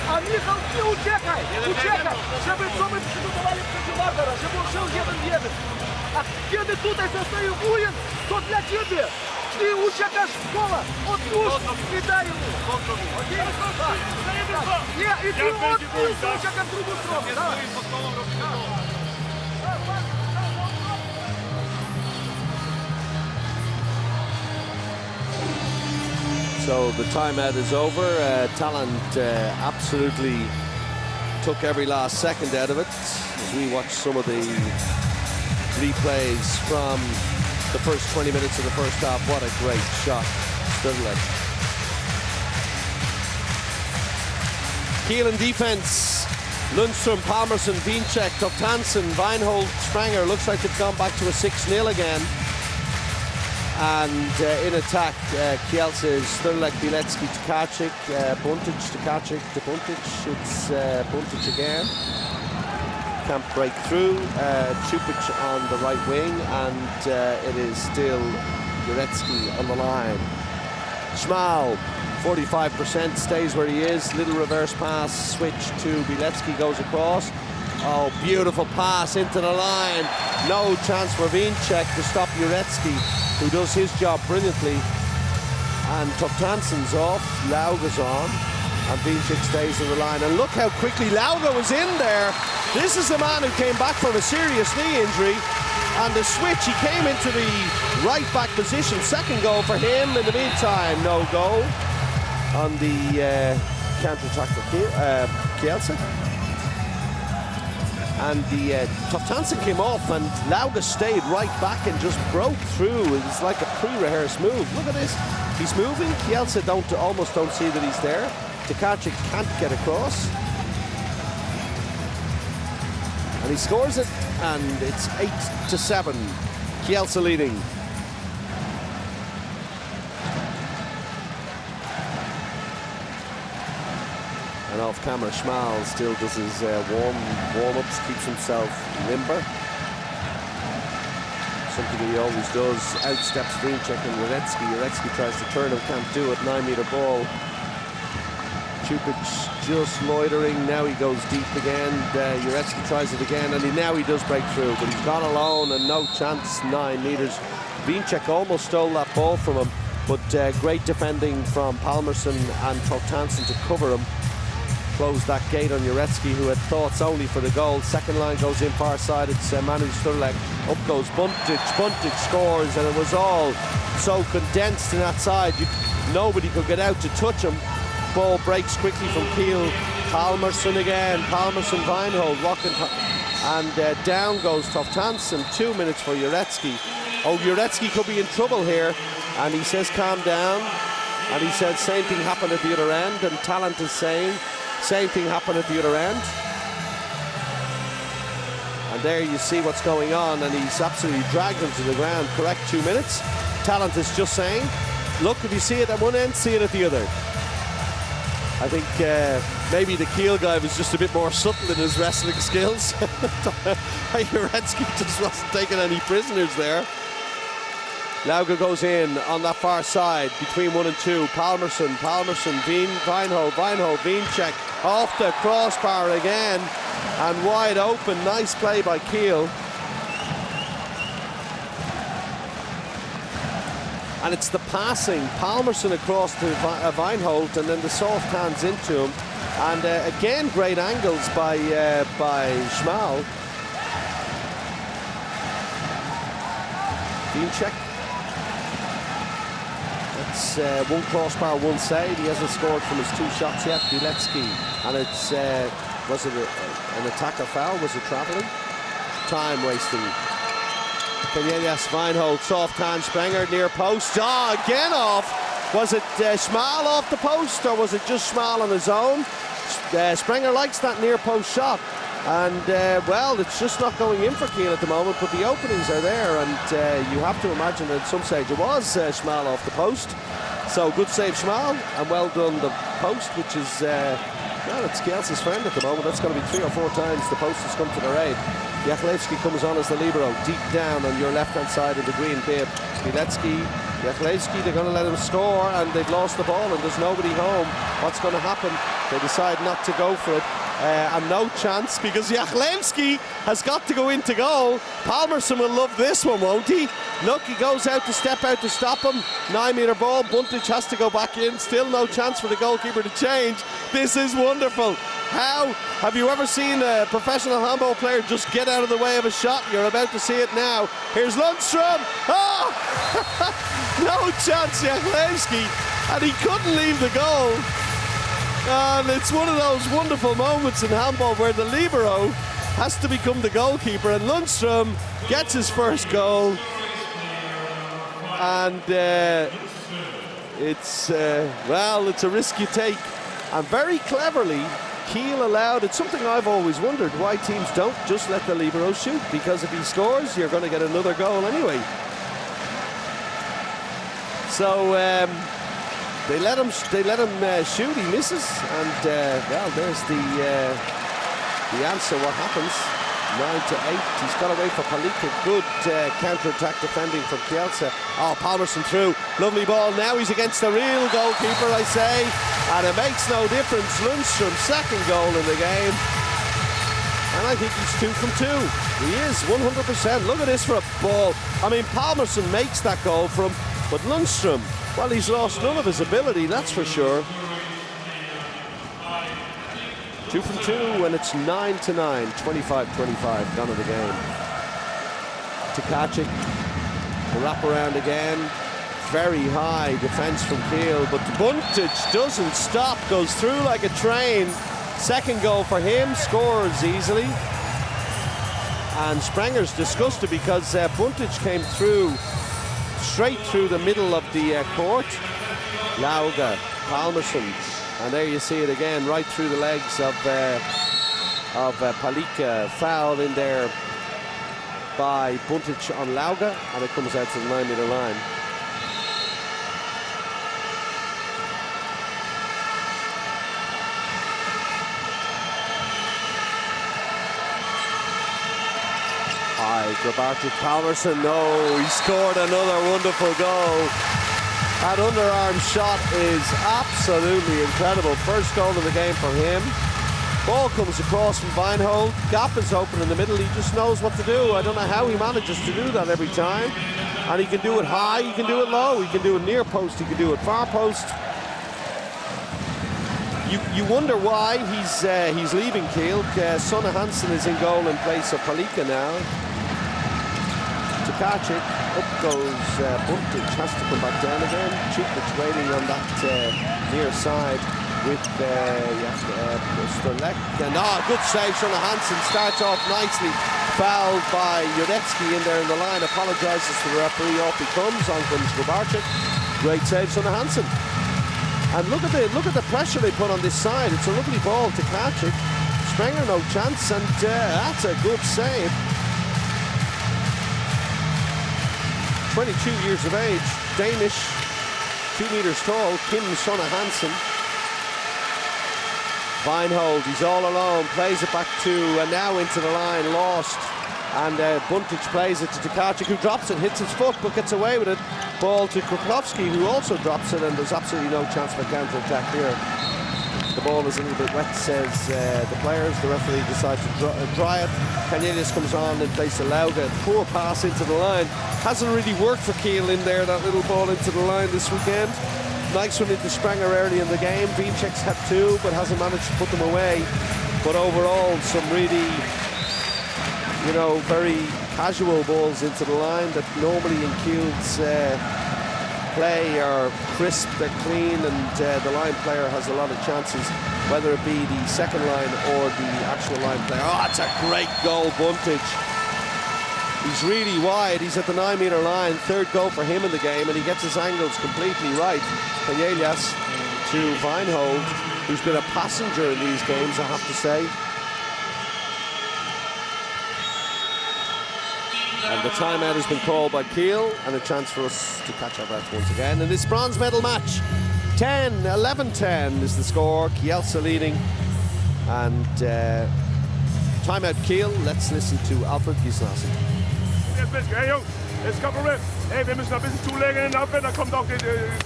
A Michał, nie uciekaj! Uciekaj! Żeby co my przygotowali przeciwwagara, żeby on szedł 1-1. A kiedy tutaj zostaje wujen, to dla ciebie! Ty uciekasz w koła! Otwórz i daj mu! Nie, i ty otwórz, uciekasz w drugą stronę! So the timeout is over. Talent absolutely took every last second out of it. As we watch some of the replays from the first 20 minutes of the first half, what a great shot. Kiel in defense. Lundström, Palmerson, Wiencheck, Toftansen, Weinhold, Spranger. Looks like they've gone back to a 6-0 again. And in attack, Kielce is Sturlek, Bilecki, Tkaczyk, Buntic, Tkaczyk to Buntic. It's Buntic again. Can't break through. Čupić on the right wing, and it is still Jurecki on the line. Schmal, 45%, stays where he is. Little reverse pass, switch to Bilecki, goes across. Oh, beautiful pass into the line. No chance for Wiencheck to stop Jurecki, who does his job brilliantly. And Toftansen's off, Lauga's on, and Wiencheck stays on the line. And look how quickly Lauga was in there. This is the man who came back from a serious knee injury. And the switch, he came into the right back position. Second goal for him. In the meantime, no goal on the counter-attack for Kielce. And the Toftansen came off, and Lauga stayed right back and just broke through. It was like a pre-rehearsed move. Look at this. He's moving. Kielce almost don't see that he's there. Tkaczyk can't get across. And he scores it, and it's 8-7. Kielce leading. And off camera, Schmal still does his warm-ups, keeps himself limber. Something he always does. Outsteps Wiencheck and Jurecki. Jurecki tries to turn him, can't do it. 9-meter ball. Čupić just loitering. Now he goes deep again. Jurecki tries it again, and now he does break through, but he's gone alone and no chance. 9 meters. Wiencheck almost stole that ball from him, but great defending from Palmerson and Toftansen to cover him. Close that gate on Jurecki, who had thoughts only for the goal. Second line goes in far side. It's Manu Sturlek. Up goes Buntic. Buntic scores, and it was all so condensed in that side. Nobody could get out to touch him. Ball breaks quickly from Kiel. Palmerson again. Palmerson, Weinhold, rocking, and down goes Toftansen. 2 minutes for Jurecki. Oh, Jurecki could be in trouble here, and he says calm down. And he said same thing happened at the other end, and Talent is saying same thing happened at the other end. And there you see what's going on, and he's absolutely dragged him to the ground. Correct, 2 minutes. Talent is just saying, look, if you see it at one end, see it at the other. I think maybe the Kiel guy was just a bit more subtle in his wrestling skills. Jurecki just wasn't taking any prisoners there. Lauga goes in on that far side between 1 and 2. Palmerson, Weinhold, Wiencheck off the crossbar again and wide open. Nice play by Kiel. And it's the passing, Palmerson across to Weinhold, and then the soft hands into him. And again, great angles by Schmal. Wiencheck. That's one crossbar, one side. He hasn't scored from his 2 shots yet. Bilecki, and it's was it an attacker foul? Was it travelling? Time wasting. Cornelius Weinhold, soft hand, Spranger near post. Again off. Was it Schmal off the post, or was it just Schmal on his own? Sprenger likes that near post shot. And, well, it's just not going in for Kiel at the moment, but the openings are there, and you have to imagine that at some stage it was Schmal off the post. So good save, Schmal, and well done the post, which is, well, it's Kielce's friend at the moment. That's going to be 3 or 4 times the post has come to their aid. Jachlewski comes on as the libero, deep down on your left-hand side of the green bib. Bilecki, Jachlewski, they're going to let him score, and they've lost the ball, and there's nobody home. What's going to happen? They decide not to go for it. And no chance, because Jachlewski has got to go into goal. Palmerson will love this one, won't he? Look, he goes out to step out to stop him. 9-metre ball. Buntic has to go back in. Still no chance for the goalkeeper to change. This is wonderful. How have you ever seen a professional handball player just get out of the way of a shot? You're about to see it now. Here's Lundstrom. Oh! No chance, Jachlewski. And he couldn't leave the goal. And it's one of those wonderful moments in handball where the libero has to become the goalkeeper, and Lundstrom gets his first goal. And it's a risk you take. And very cleverly, Kiel allowed, it's something I've always wondered, why teams don't just let the libero shoot, because if he scores, you're going to get another goal anyway. So they let him shoot. He misses, and well, there's the answer. What happens? 9-8. He's got away for Palika. Good counter-attack defending from Kielce. Oh, Palmerson through. Lovely ball. Now he's against the real goalkeeper, I say, and it makes no difference. Lundstrom's second goal in the game, and I think he's 2 from 2. He is 100%. Look at this for a ball. I mean, Palmerson makes that goal for him, but Lundstrom, well, he's lost none of his ability, that's for sure. 2 from 2, and it's 9-9, 25-25, gone of the game. Tkaczyk, the wrap around again. Very high defense from Kiel, but Buntic doesn't stop, goes through like a train. Second goal for him, scores easily. And Sprenger's disgusted because Buntic came through, straight through the middle of the court. Lauga, Palmerson, and there you see it again, right through the legs of Palika. Foul in there by Buntic on Lauga, and it comes out to the 9-metre line. Grabarczyk, Palmerson, no, he scored another wonderful goal. That underarm shot is absolutely incredible. First goal of the game for him. Ball comes across from Weinhold. Gap is open in the middle. He just knows what to do. I don't know how he manages to do that every time. And he can do it high, he can do it low, he can do it near post, he can do it far post. You wonder why he's leaving Kiel. Sonne Hansen is in goal in place of Palika now. Tkaczyk, up goes Buntic, has to come back down again. Chiklich waiting on that near side with Sterlek. And good save, Sonne Hansen starts off nicely. Fouled by Juretsky in there in the line, apologises to the referee, off he comes, on comes Grabarczyk. Great save, Sonne Hansen. And look at the pressure they put on this side. It's a lovely ball to Tkaczyk. Sprenger no chance, and that's a good save. 22 years of age, Danish, 2 meters tall, Kim Sonne Hansen. Weinhold, he's all alone, plays it back to, and now into the line, lost. And Buntic plays it to Tkaczyk, who drops it, hits his foot, but gets away with it. Ball to Kropkowski, who also drops it, and there's absolutely no chance for counter-attack here. The ball is a little bit wet, says the players. The referee decides to dry it. Cornelius comes on in place of Lauga. Poor pass into the line. Hasn't really worked for Kiel in there, that little ball into the line this weekend. Nice one into Sprenger early in the game. Wienczek's had 2, but hasn't managed to put them away. But overall, some really, very casual balls into the line that normally in Kiel's play are crisp, they're clean, and the line player has a lot of chances, whether it be the second line or the actual line player. Oh, it's a great goal, Buntic. He's really wide. He's at the 9-meter line. Third goal for him in the game, and he gets his angles completely right. Kielce to Weinhold, who's been a passenger in these games, I have to say. And the timeout has been called by Kiel, and a chance for us to catch our breath once again. In this bronze medal match, 11-10 is the score. Kielce leading, and timeout Kiel. Let's listen to Alfred Gislason. Hey Jungs, jetzt kommt Problem. Hey, wir müssen ein bisschen zulegen in der Abwehr, dann kommt auch die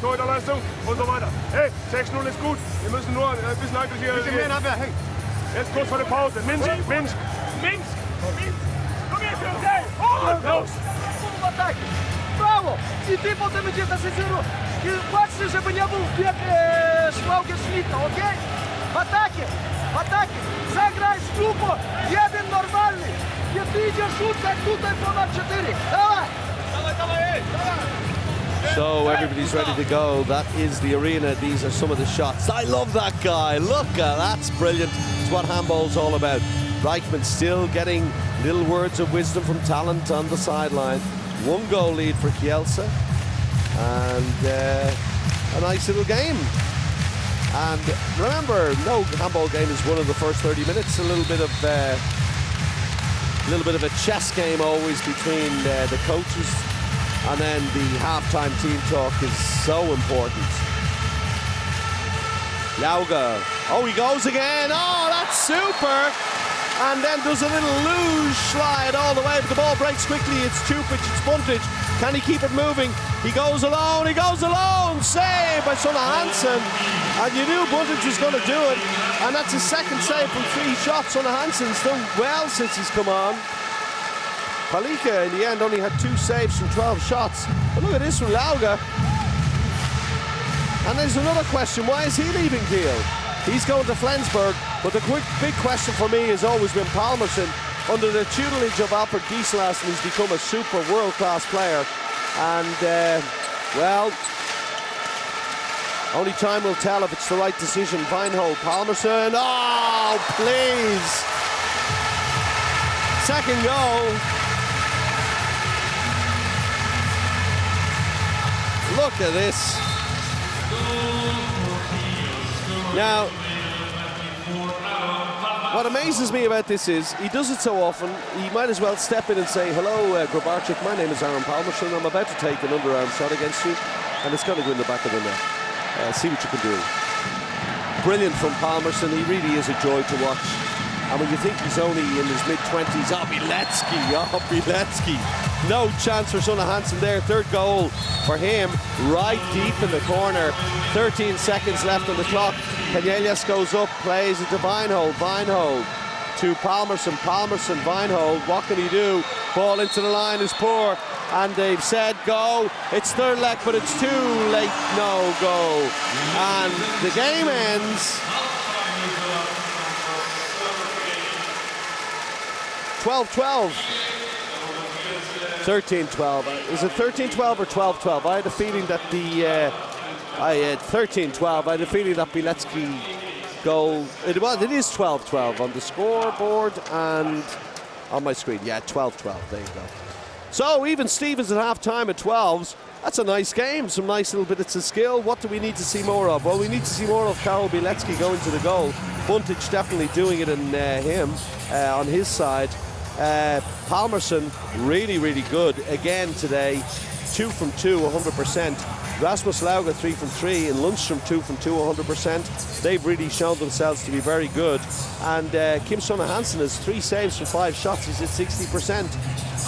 Torhüterleistung und so weiter. Hey, 6-0 ist gut, wir müssen nur ein bisschen einfach hier... Bisschen mehr in Abwehr, hey. Jetzt kurz vor der Pause. Minsk! Komm her, Jungs, hey! Und los! В атаке! Браво! И ты потом иди на сезону. И паси, чтобы не был бег Шлаугер Шмидта, окей? В атаке! Сыграй с группу, один нормальный. И ты идешь шут, как тут и понад 4. Давай! So everybody's ready to go. That is the arena. These are some of the shots. I love that guy. Look, that's brilliant. It's what handball's all about. Reichman still getting little words of wisdom from talent on the sideline. 1 goal lead for Kielce, and a nice little game. And remember, no handball game is won in the first 30 minutes. A little bit of a chess game always between the coaches, and then the halftime team talk is so important. Lauga, oh, he goes again. Oh, that's super. And then does a little luge slide all the way, but the ball breaks quickly. It's Chupic, it's Buntic. Can he keep it moving? He goes alone. Saved by Sona Hansen. And you knew Buntic was going to do it. And that's his second save from 3 shots. Sona Hansen's done well since he's come on. Palika, in the end, only had 2 saves from 12 shots. But look at this from Lauga. And there's another question. Why is he leaving Kiel? He's going to Flensburg, but the big question for me has always been Palmerson. Under the tutelage of Alfred Gislason, he's become a super world-class player. And, well, only time will tell if it's the right decision. Weinhold, Palmerson, oh, please! Second goal. Look at this. Now, what amazes me about this is he does it so often, he might as well step in and say, hello, Grabarczyk, my name is Aaron Palmerson, I'm about to take an underarm shot against you, and it's going to go in the back of the net. See what you can do. Brilliant from Palmerson, he really is a joy to watch. And when you think he's only in his mid-20s, Bilecki. No chance for Sona Hansen there. Third goal for him, right deep in the corner. 13 seconds left on the clock. Kielce goes up, plays it to Weinhold to Palmerson, Weinhold. What can he do? Ball into the line is poor. And they've said go. It's Thurlek, but it's too late. No goal. And the game ends 12-12. 13-12. Is it 13-12 or 12-12? I had a feeling that the 13-12. I had a feeling that Bilecki goal. It is 12-12 on the scoreboard and on my screen. Yeah, 12-12. There you go. So even Stevens at half-time at 12s. That's a nice game. Some nice little bits of skill. What do we need to see more of? Well, we need to see more of Karol Bilecki going to the goal. Buntic definitely doing it in him on his side. Palmerson really, really good again today. 2 from 2, 100%. Rasmus Lauga 3 from 3, and Lundstrom 2 from 2, 100%. They've really shown themselves to be very good. And Kim Sona Hansen has 3 saves from 5 shots. He's at 60%.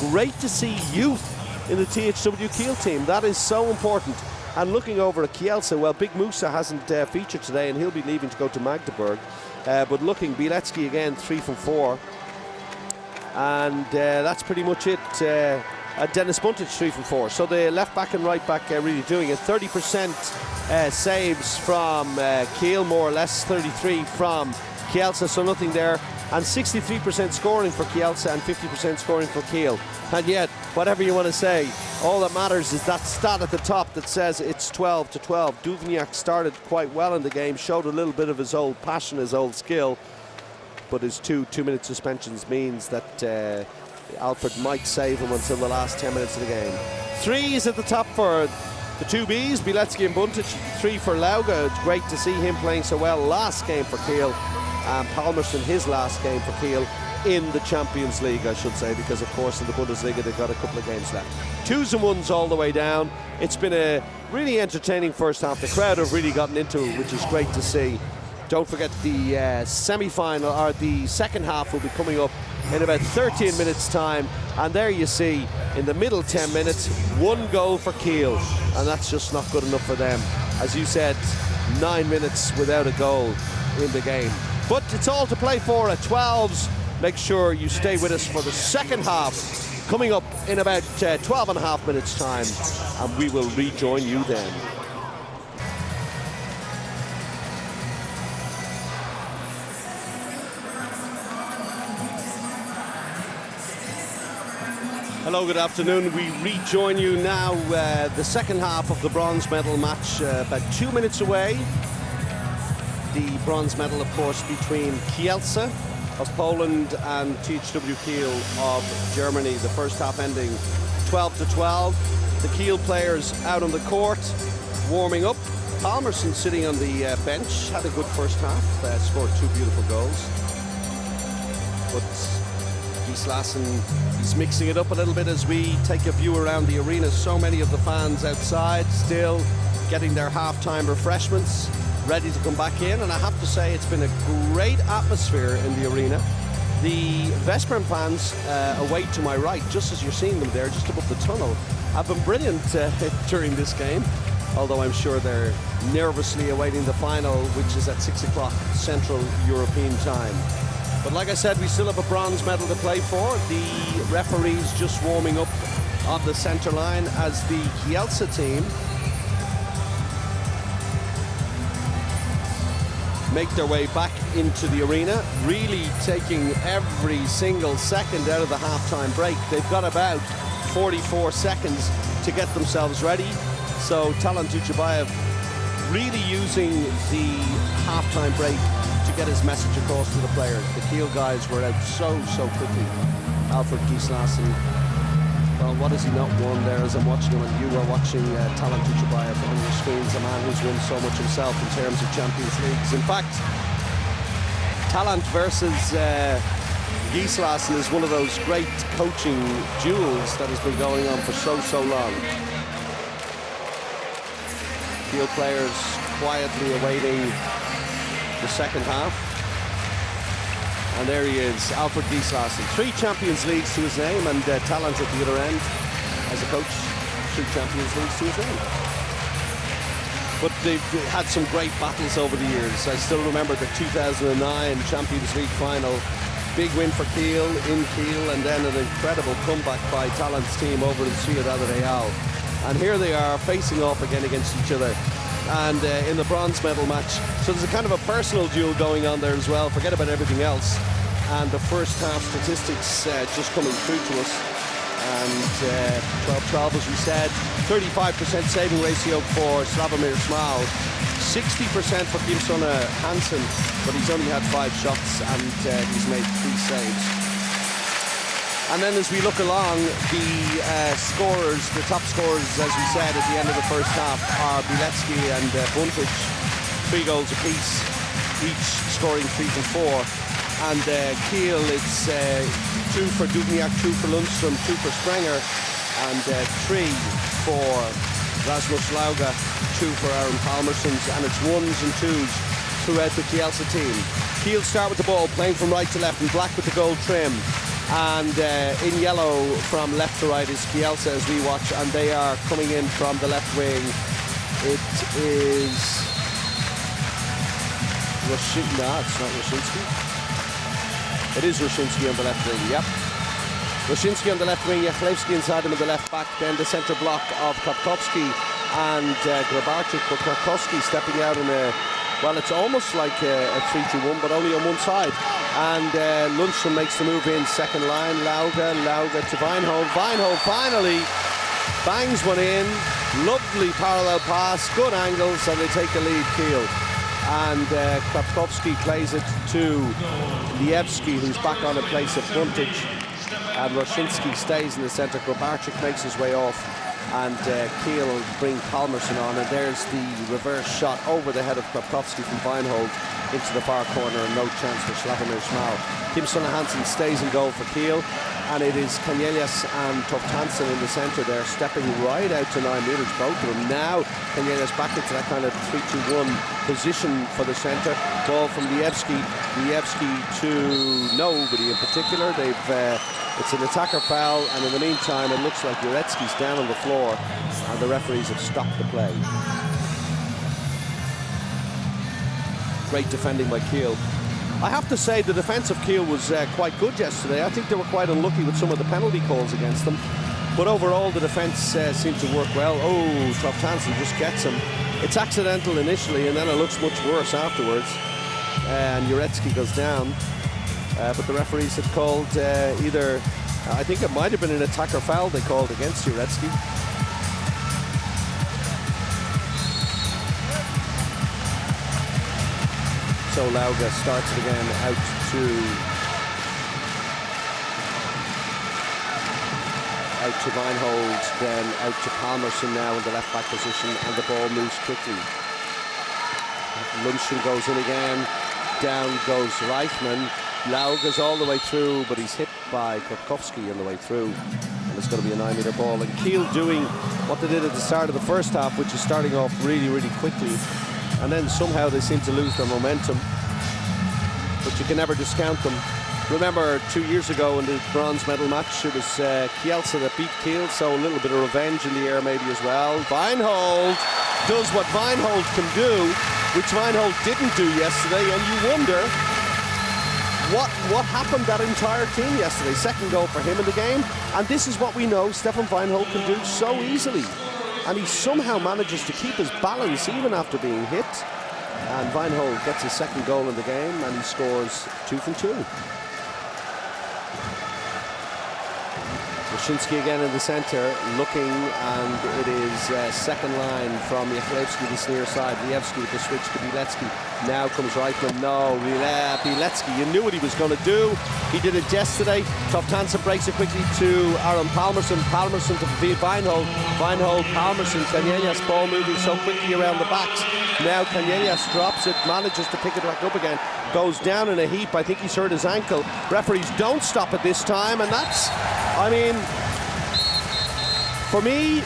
Great to see youth in the THW Kiel team. That is so important. And looking over at Kielce, well, Big Musa hasn't featured today, and he'll be leaving to go to Magdeburg. But looking, Bilecki again 3 from 4. And that's pretty much it. Dennis Buntic 3 from 4. So the left back and right back really doing it. 30% saves from Kiel, more or less 33 from Kielce, so nothing there. And 63% scoring for Kielce and 50% scoring for Kiel. And yet, whatever you want to say, all that matters is that stat at the top that says it's 12-12. Duvniak started quite well in the game, showed a little bit of his old passion, his old skill. But his 2 2-minute suspensions means that Alfred might save him until the last 10 minutes of the game. Threes at the top for the two Bs, Bielecki and Buntic. 3 for Lauga. It's great to see him playing so well. Last game for Kiel. And Palmerston, his last game for Kiel in the Champions League, I should say, because of course in the Bundesliga they've got a couple of games left. 2s and 1s all the way down. It's been a really entertaining first half. The crowd have really gotten into it, which is great to see. Don't forget the semi-final, or the second half, will be coming up in about 13 minutes time. And there you see, in the middle 10 minutes, 1 goal for Kiel. And that's just not good enough for them. As you said, 9 minutes without a goal in the game. But it's all to play for at 12s. Make sure you stay with us for the second half, coming up in about 12 and a half minutes time. And we will rejoin you then. Hello, good afternoon. We rejoin you now, the second half of the bronze medal match, about 2 minutes away. The bronze medal, of course, between Kielce of Poland and THW Kiel of Germany. The first half ending 12-12. The Kiel players out on the court, warming up. Palmerston sitting on the bench, had a good first half, scored 2 beautiful goals. But Gislason, he's mixing it up a little bit as we take a view around the arena. So many of the fans outside still getting their halftime refreshments, ready to come back in. And I have to say, it's been a great atmosphere in the arena. The Veszprem fans away to my right, just as you're seeing them there, just above the tunnel, have been brilliant during this game. Although I'm sure they're nervously awaiting the final, which is at 6 o'clock Central European time. But like I said, we still have a bronze medal to play for. The referees just warming up on the center line as the Kielce team make their way back into the arena, really taking every single second out of the halftime break. They've got about 44 seconds to get themselves ready. So Talant Uchabayev really using the halftime break to get his message across to the players. The Kiel guys were out so quickly. Alfred Gislason, well, what has he not won there? As I'm watching him, and you are watching Talant Uchabayev on your screens, a man who's won so much himself in terms of Champions Leagues. In fact, Talant versus Gislason is one of those great coaching duels that has been going on for so long. Kiel players quietly awaiting the second half. And there he is, Alfred Gislason. 3 Champions Leagues to his name, and Talant at the other end as a coach. 3 Champions Leagues to his name. But they've had some great battles over the years. I still remember the 2009 Champions League final. Big win for Kiel in Kiel, and then an incredible comeback by Talant's team over in Ciudad Real. And here they are facing off again against each other, and in the bronze medal match. So there's a kind of a personal duel going on there as well. Forget about everything else. And the first half statistics just coming through to us. And 12-12, as we said. 35% saving ratio for Slavomir Smal. 60% for Kim Hansen, but he's only had 5 shots and he's made 3 saves. And then as we look along, the scorers, the top scorers, as we said at the end of the first half, are Bielecki and Buntic, 3 goals apiece, each scoring 3 from 4. And Kiel, it's 2 for Dubniak, 2 for Lundström, 2 for Sprenger, and 3 for Rasmus Lauga, 2 for Aaron Palmerssons, and it's 1s and 2s throughout the Kielce team. Kiel start with the ball, playing from right to left, in black with the gold trim. And in yellow from left to right is Kielce as we watch, and they are coming in from the left wing. It is it's not Roshinsky. It is Roshinsky on the left wing, yep. Roshinsky on the left wing, Jachlewski inside him in the left back, then the centre block of Krakowski and Grabarczyk, but Krakowski stepping out in a, well, it's almost like a 3-2-1, but only on one side. And Lundström makes the move in, second line, Lauga to Weinhold. Weinhold finally bangs one in, lovely parallel pass, good angles, and they take the lead, Kiel. And Krakowski plays it to Lievski, who's back on in place of Buntic. and Roshinsky stays in the centre. Grabarczyk makes his way off, and Kiel bring Palmerson on, and there's the reverse shot over the head of Kropkowski from Weinhold into the far corner, and no chance for Slavomir Schmal. Kim Sunne-Hansen stays in goal for Kiel, and it is Kanyelias and Toftansen in the centre there, stepping right out to 9 metres, both of them. Now Kanyelias back into that kind of 3-2-1 position for the centre. Ball from Lievski to nobody in particular. It's an attacker foul, and in the meantime it looks like Uretsky's down on the floor, and the referees have stopped the play. Great defending by Kiel. I have to say the defence of Kiel was quite good yesterday. I think they were quite unlucky with some of the penalty calls against them, but overall the defence seemed to work well. Oh, Toftansen just gets him. It's accidental initially, and then it looks much worse afterwards, and Uretsky goes down. But the referees had called either, I think it might have been an attacker foul they called against Uretsky. So Lauga starts it again out to Weinhold, then out to Palmerson now in the left back position, and the ball moves quickly. Lundstrom goes in again, down goes Reichmann. Lauga's all the way through, but he's hit by Kropkowski on the way through, and it's going to be a 9-metre ball. And Kiel doing what they did at the start of the first half, which is starting off really, really quickly, and then somehow they seem to lose their momentum, but you can never discount them. Remember 2 years ago in the bronze medal match, it was Kielce that beat Kiel, so a little bit of revenge in the air maybe as well. Weinhold does what Weinhold can do, which Weinhold didn't do yesterday, and you wonder what happened that entire team yesterday. Second goal for him in the game, and this is what we know Stefan Weinhold can do so easily, and he somehow manages to keep his balance even after being hit, and Weinhold gets his second goal in the game, and he scores 2 from 2. Roshinsky again in the centre, looking, and it is second line from Jachlewski, this near side. Lievski with the switch to Bilecki. Now comes Reichmann. No, Bilecki, you knew what he was going to do. He did it yesterday. Toftansen breaks it quickly to Aaron Palmerson. Palmerson to Weinhold. Weinhold, Palmerson. Kanyelias ball moving so quickly around the backs. Now Kanyelias drops it, manages to pick it back up again. Goes down in a heap. I think he's hurt his ankle. Referees don't stop it this time, and that's, I mean, for me,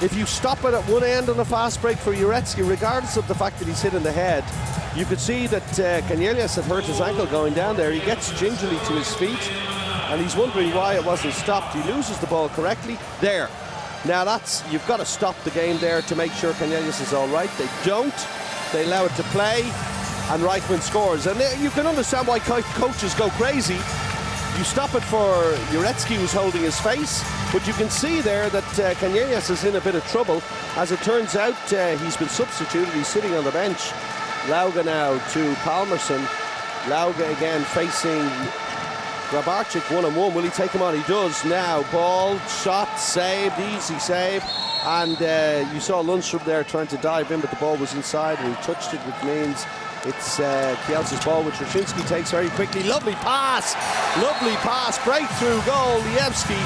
if you stop it at one end on a fast break for Uretsky, regardless of the fact that he's hit in the head, you could see that Kanyelias had hurt his ankle going down there. He gets gingerly to his feet, and he's wondering why it wasn't stopped. He loses the ball correctly. There. Now that's, you've got to stop the game there to make sure Kanyelias is all right. They don't. They allow it to play, and Reichmann scores. And you can understand why coaches go crazy. You stop it for Uretsky, who's holding his face, but you can see there that Kanyelias is in a bit of trouble. As it turns out, he's been substituted. He's sitting on the bench. Lauga now to Palmerson. Lauga again facing Grabarczyk, 1-on-1. Will he take him on? He does now. Ball, shot, saved, easy save. And you saw Lundstrom there trying to dive in, but the ball was inside and he touched it, which means it's Kielce's ball, which Roshinsky takes very quickly. Lovely pass, breakthrough goal, Lievski,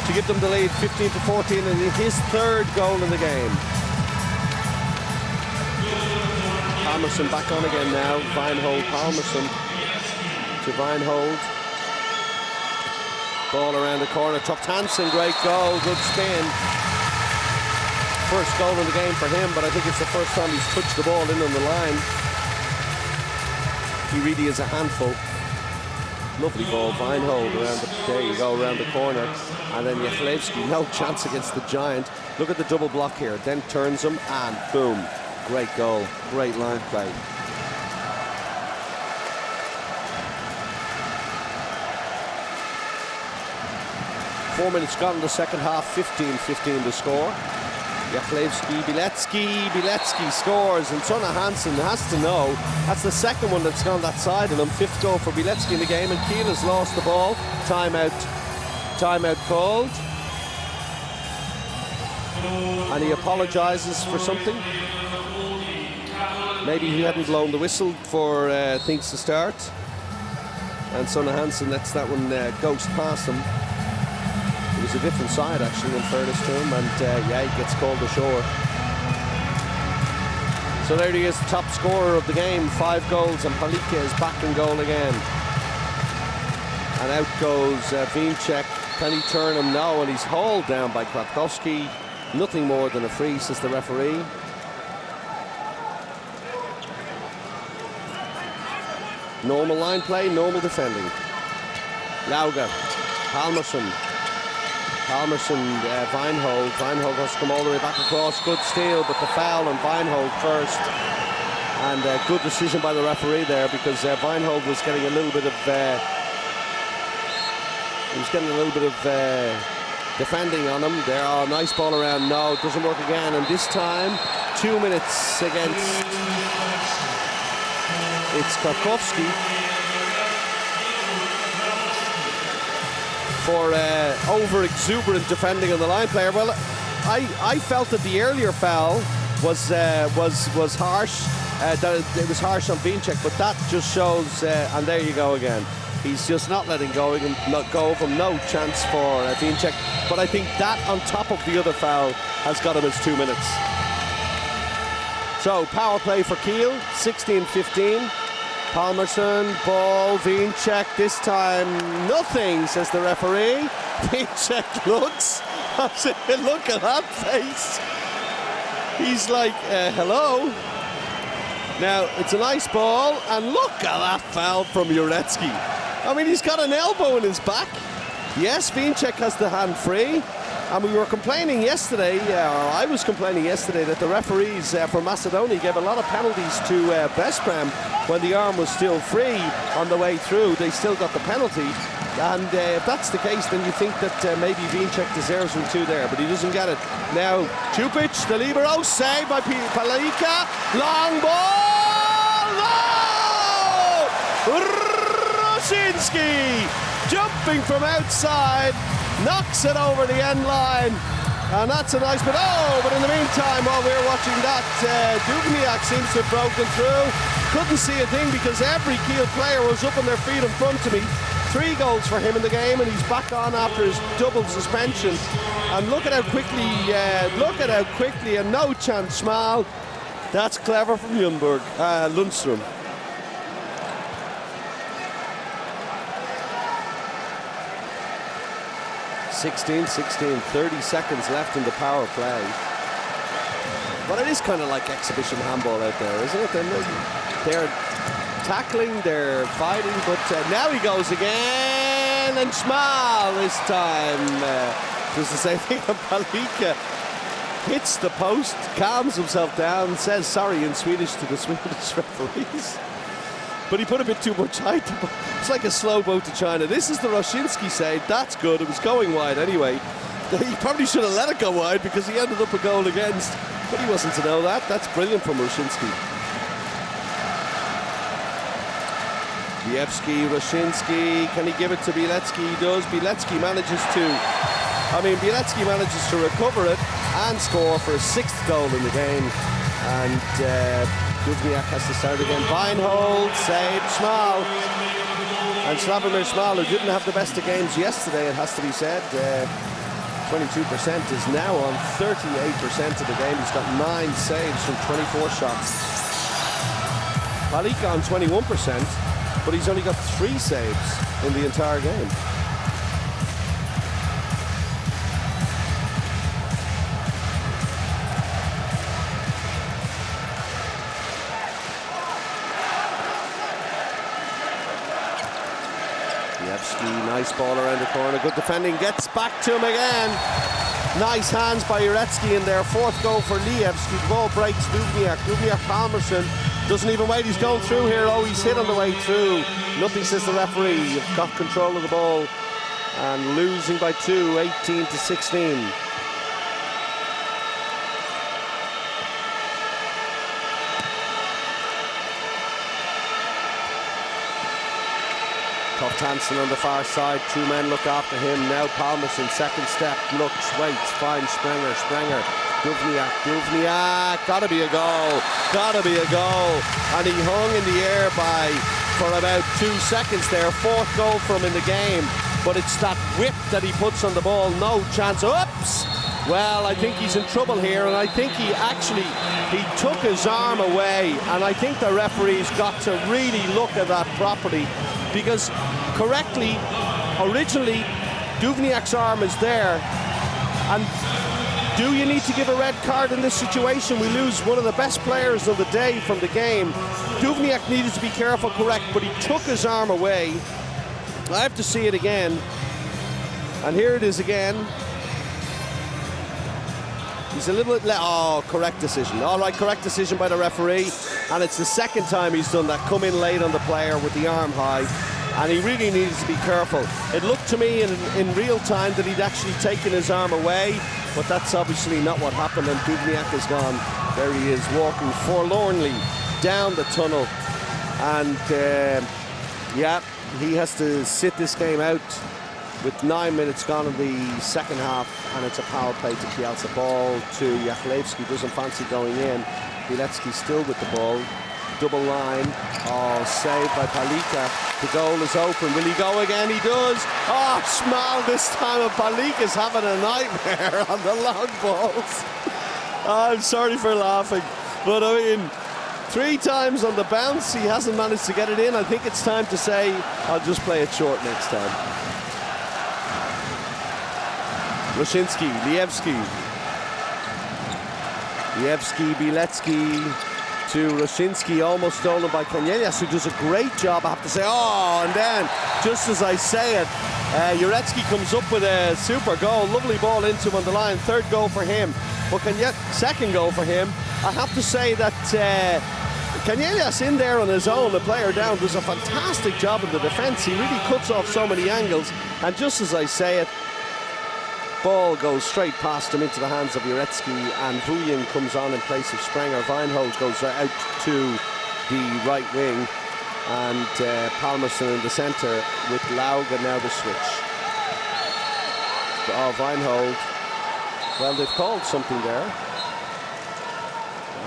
to give them the lead 15-14, and his third goal in the game. Palmerson back on again now. Weinhold, Palmerson to Weinhold. Ball around the corner. Toftansen, great goal, good spin. First goal in the game for him, but I think it's the first time he's touched the ball in on the line. He really is a handful. Lovely ball, Weinhold around there you go, around the corner. And then Jachlewski, no chance against the giant. Look at the double block here, then turns him and boom. Great goal, great line play. Four minutes gone in the second half, 15-15 to score. Jachlewski, Bilecki scores, and Sunne-Hansen has to know that's the second one that's gone that side, and fifth goal for Bilecki in the game, and Kiel has lost the ball. Timeout called, and he apologises for something. Maybe he hadn't blown the whistle for things to start. And Sonne Hansen lets that one ghost past him. It was a different side, actually, in fairness to him, and yeah, he gets called ashore. So there he is, the top scorer of the game, 5 goals, and Palika is back in goal again. And out goes Wiencheck. Can he turn him? No, and he's hauled down by Kwiatkowski. Nothing more than a free, says the referee. Normal line play, normal defending. Lauga, Palmerson, Weinhold. Weinhold has to come all the way back across. Good steal, but the foul on Weinhold first. And good decision by the referee there, because Weinhold was getting a little bit of defending on him. There, oh, nice ball around. No, it doesn't work again. And this time, 2 minutes against. It's Kwiatkowski for over-exuberant defending on the line player. Well, I felt that the earlier foul was harsh. That it was harsh on Wiencheck, but that just shows. And there you go again. He's just not letting go of him. No chance for Wiencheck. But I think that, on top of the other foul, has got him his 2 minutes. So power play for Kiel, 16-15. Palmerson, ball, Wiencheck, this time nothing, says the referee. Wiencheck looks, look at that face. He's like, hello. Now, it's a nice ball, and look at that foul from Jurecki. I mean, he's got an elbow in his back. Yes, Wiencheck has the hand free. And we were complaining yesterday, or I was complaining yesterday, that the referees from Macedonia gave a lot of penalties to Vesprem when the arm was still free on the way through. They still got the penalty. And if that's the case, then you think that maybe Wiencheck deserves one too there, but he doesn't get it. Now, Čupić, the libero, saved by Palika. Long ball! No! Roshinski, jumping from outside, knocks it over the end line, and that's a nice bit. Oh, but in the meantime, while we're watching that, Dubniak seems to have broken through. Couldn't see a thing because every Kiel player was up on their feet in front of me. 3 goals for him in the game, and he's back on after his double suspension. And look at how quickly, and no chance, Schmal. That's clever from Lundström. (16-16), 30 seconds left in the power play. But it is kind of like exhibition handball out there, isn't it? They're tackling, they're fighting, but now he goes again, and Schmal this time does the same thing. And Palika hits the post, calms himself down, says sorry in Swedish to the Swedish referees. But he put a bit too much height. It's like a slow boat to China. This is the Roshinski save. That's good. It was going wide anyway. He probably should have let it go wide because he ended up a goal against. But he wasn't to know that. That's brilliant from Roshinski. Biewski, Roshinski. Can he give it to Bielecki? He does. Bielecki manages to recover it and score for his 6th goal in the game. And Dubniak has to start again. Weinhold, saved, Schmal. And Slavomir Schmal, who didn't have the best of games yesterday, it has to be said. 22% is now on 38% of the game. He's got 9 saves from 24 shots. Palika on 21%, but he's only got 3 saves in the entire game. Nice ball around the corner, good defending, gets back to him again. Nice hands by Jurecki in there. 4th goal for Lievski. The ball breaks Dubniak. Palmerson doesn't even wait, he's going through here. Oh, he's hit on the way through. Nothing, says the referee. You've got control of the ball and losing by 2, 18-16. Hansen on the far side, 2 men look after him. Now Palmerson, 2nd step, looks, waits, finds Sprenger. Dubniak, gotta be a goal. And he hung in the air by for about 2 seconds there. 4th goal for him in the game, but it's that whip that he puts on the ball. No chance. Oops! Well, I think he's in trouble here, and I think he took his arm away, and I think the referee's got to really look at that properly, because correctly, originally, Duvniak's arm is there, and do you need to give a red card in this situation? We lose one of the best players of the day from the game. Duvniak needed to be careful, correct, but he took his arm away. I have to see it again, and here it is again. He's a little bit correct decision. All right, correct decision by the referee, and it's the 2nd time he's done that. Come in late on the player with the arm high, and he really needs to be careful. It looked to me in real time that he'd actually taken his arm away, but that's obviously not what happened, and Duvniak is gone. There he is, walking forlornly down the tunnel, and yeah, he has to sit this game out with 9 minutes gone in the 2nd half, and it's a power play to Kielce. Ball to Jachlewski, doesn't fancy going in. Bielecki still with the ball. Double line. Oh, saved by Palika. The goal is open. Will he go again? He does. Oh, Schmal this time, and Palika's having a nightmare on the long balls. Oh, I'm sorry for laughing, but I mean, 3 times on the bounce, he hasn't managed to get it in. I think it's time to say, I'll just play it short next time. Roshinsky, Lievski, Bielecki to Roshinsky, almost stolen by Kielce, who does a great job, I have to say. Oh, and then, just as I say it, Jurecki comes up with a super goal. Lovely ball into him on the line. 3rd goal for him. But Kielce, 2nd goal for him. I have to say that Kielce in there on his own, the player down, does a fantastic job in the defence. He really cuts off so many angles. And just as I say it, ball goes straight past him into the hands of Jurecki, and Vuyin comes on in place of Sprenger. Weinhold goes out to the right wing, and Palmerson in the centre with Lauga now the switch. Oh, Weinhold. Well, they've called something there.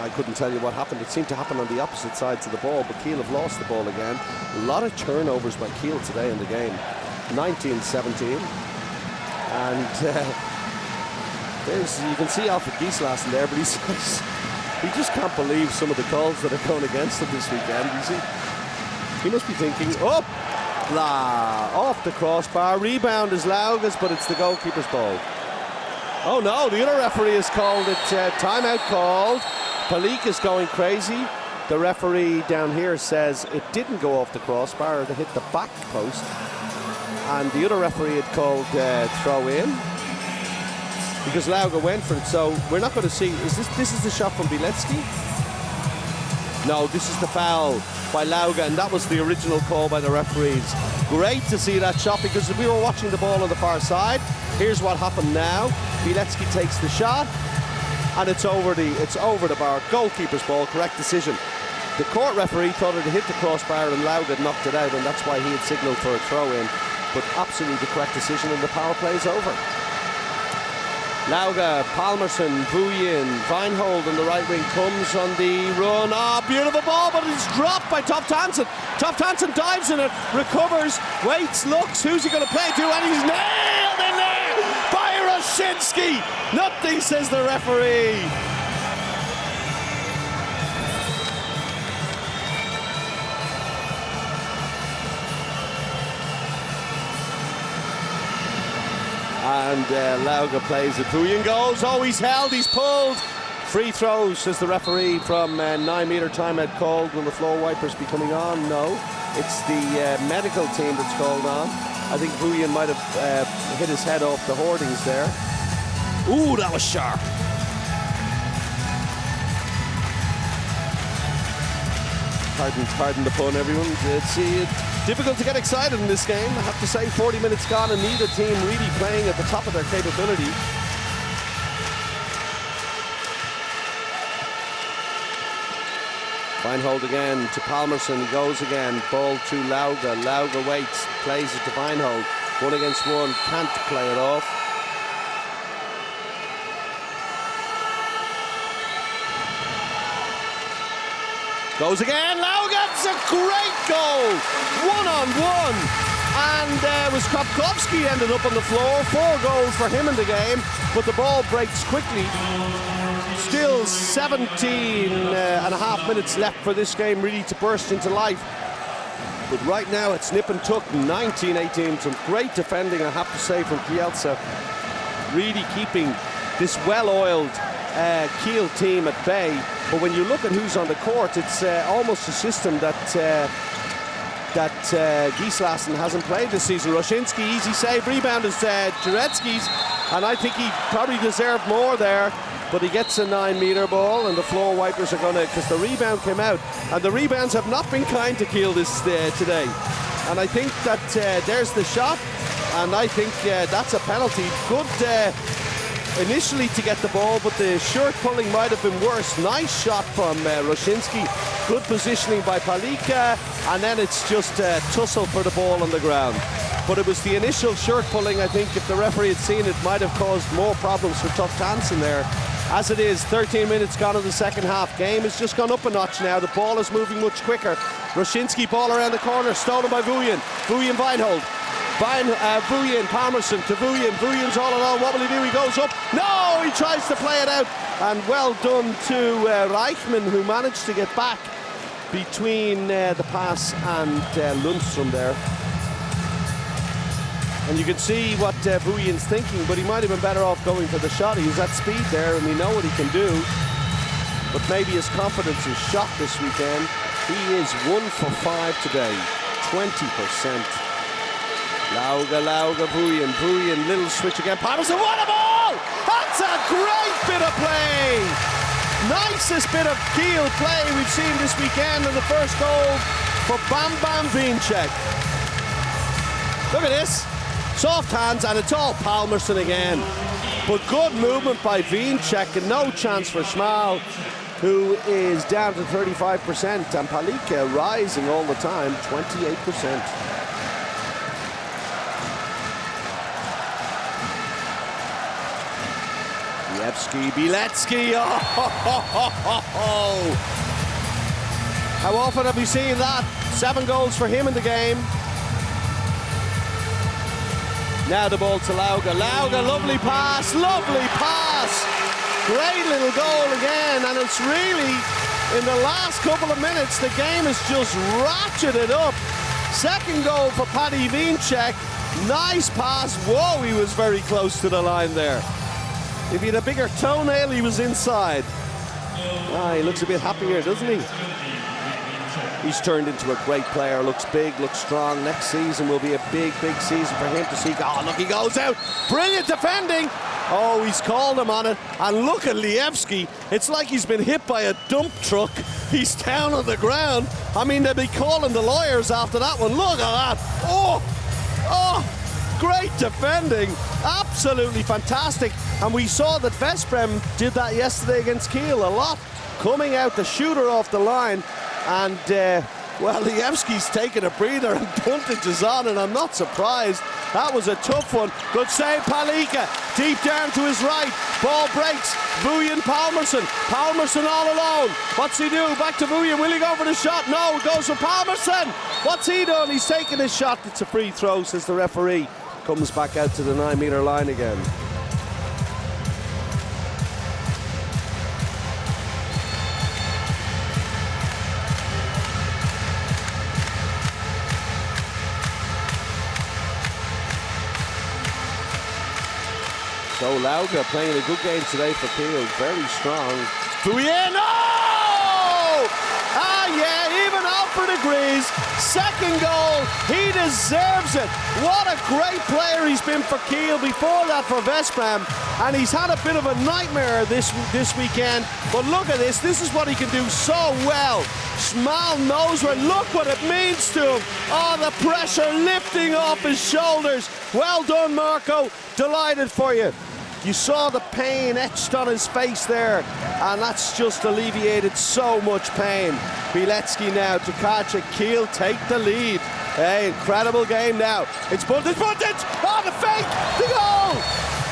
I couldn't tell you what happened. It seemed to happen on the opposite sides of the ball, but Kiel have lost the ball again. A lot of turnovers by Kiel today in the game. 19-17. And you can see Alfred Gislason there, but he just can't believe some of the calls that are going against him this weekend. You see, he must be thinking, oh, blah, off the crossbar. Rebound is Lauga's, but it's the goalkeeper's ball. Oh no, the other referee has called it timeout called. Palik is going crazy. The referee down here says it didn't go off the crossbar, it hit the back post. And the other referee had called throw in because Lauga went for it. So we're not going to see. This is the shot from Bielecki? No, this is the foul by Lauga, and that was the original call by the referees. Great to see that shot, because we were watching the ball on the far side. Here's what happened now. Bielecki takes the shot, and it's over the bar. Goalkeeper's ball, correct decision. The court referee thought it had hit the crossbar and Lauga knocked it out, and that's why he had signalled for a throw-in. But absolutely the correct decision, and the power play is over. Lauga, Palmerson, Vuyin, Weinhold on the right wing comes on the run. Ah, beautiful ball, but it's dropped by Toft Hansen. Toft Hansen dives in it, recovers, waits, looks, who's he going to play to, and he's nailed in there by Roshinsky. Nothing, says the referee. And Lauga plays it. Vuyin goes. Oh, he's held, he's pulled. Free throws, says the referee, from 9-metre timeout called. Will the floor wipers be coming on? No. It's the medical team that's called on. I think Vuyin might have hit his head off the hoardings there. Ooh, that was sharp. Pardon the pun, everyone. It's difficult to get excited in this game. I have to say, 40 minutes gone and neither team really playing at the top of their capability. Weinhold again to Palmerson, he goes again. Ball to Lauga. Lauga waits, plays it to Weinhold. 1 against 1, can't play it off. Goes again, Lauga That's a great goal! One-on-one. And it was Kropkowski ended up on the floor. 4 goals for him in the game, but the ball breaks quickly. Still 17 and a half minutes left for this game really to burst into life. But right now it's nip and tuck, 19-18. Some great defending, I have to say, from Kielce. Really keeping this well-oiled Kiel team at bay. But when you look at who's on the court, it's almost a system that Gislason hasn't played this season. Roshinsky, easy save, rebound is Jaretsky's, and I think he probably deserved more there. But he gets a 9-meter ball, and the floor wipers are going to, because the rebound came out, and the rebounds have not been kind to Kiel this today. And I think that there's the shot, and I think that's a penalty. Good initially to get the ball, but the shirt pulling might have been worse. Nice shot from Roshinsky. Good positioning by Palika, and then it's just a tussle for the ball on the ground. But it was the initial shirt pulling, I think, if the referee had seen it, might have caused more problems for Tuff Tansen there. As it is, 13 minutes gone in the second half. Game has just gone up a notch now. The ball is moving much quicker. Roshinsky, ball around the corner, stolen by Vuyen. Vuyen Weinhold. Vuyen, Palmerson to Vuyen. Vuyen's all alone. What will he do? He goes up. No, he tries to play it out. And well done to Reichmann, who managed to get back between the pass and Lundstrom there. And you can see what Vuyen's thinking, but he might have been better off going for the shot. He's at speed there, and we know what he can do. But maybe his confidence is shot this weekend. He is 1 for 5 today, 20%. Lauga, Vuyen, little switch again. Patterson, what a ball! That's a great bit of play! Nicest bit of Kiel play we've seen this weekend, and the first goal for Bam Bam Wiencheck. Look at this. Soft hands, and it's all Palmerson again. But good movement by Wiencheck, and no chance for Schmal, who is down to 35%, and Palika rising all the time, 28%. Bilecki, oh. How often have we seen that? 7 goals for him in the game. Now the ball to Lauga. Lauga, lovely pass. Great little goal again, and it's really, in the last couple of minutes, the game has just ratcheted up. Second goal for Paddy Wiencheck. Nice pass. Whoa, he was very close to the line there. If he had a bigger toenail, he was inside. He looks a bit happier, doesn't he? He's turned into a great player, looks big, looks strong. Next season will be a big season for him to see. Oh, look, he goes out. Brilliant defending. Oh, he's called him on it. And look at Lievski. It's like he's been hit by a dump truck. He's down on the ground. I mean, they'll be calling the lawyers after that one. Look at that. Oh, great defending. Absolutely fantastic. And we saw that Vesprem did that yesterday against Kiel a lot. Coming out, the shooter off the line. And, well, Lievski's taken a breather and puntage is on, and I'm not surprised. That was a tough one. Good save, Palika. Deep down to his right. Ball breaks. Vuyen, Palmerson. Palmerson all alone. What's he do? Back to Vuyen. Will he go for the shot? No, goes for Palmerson. What's he done? He's taking his shot. It's a free throw, says the referee. Comes back out to the 9-meter line again. So Lauga playing a good game today for Kiel, very strong. Vuyen, no! Yeah, even Alfred agrees. Second goal, he deserves it. What a great player he's been for Kiel. Before that for Vesprem, and he's had a bit of a nightmare this weekend. But look at this is what he can do so well. Schmal knows where, look what it means to him. Oh, the pressure lifting off his shoulders. Well done, Marco. Delighted for you. You saw the pain etched on his face there, and that's just alleviated so much pain. Bilecki now to Kacha. Kiel take the lead. Hey, incredible game now. It's bunted. Oh, the fake! The goal!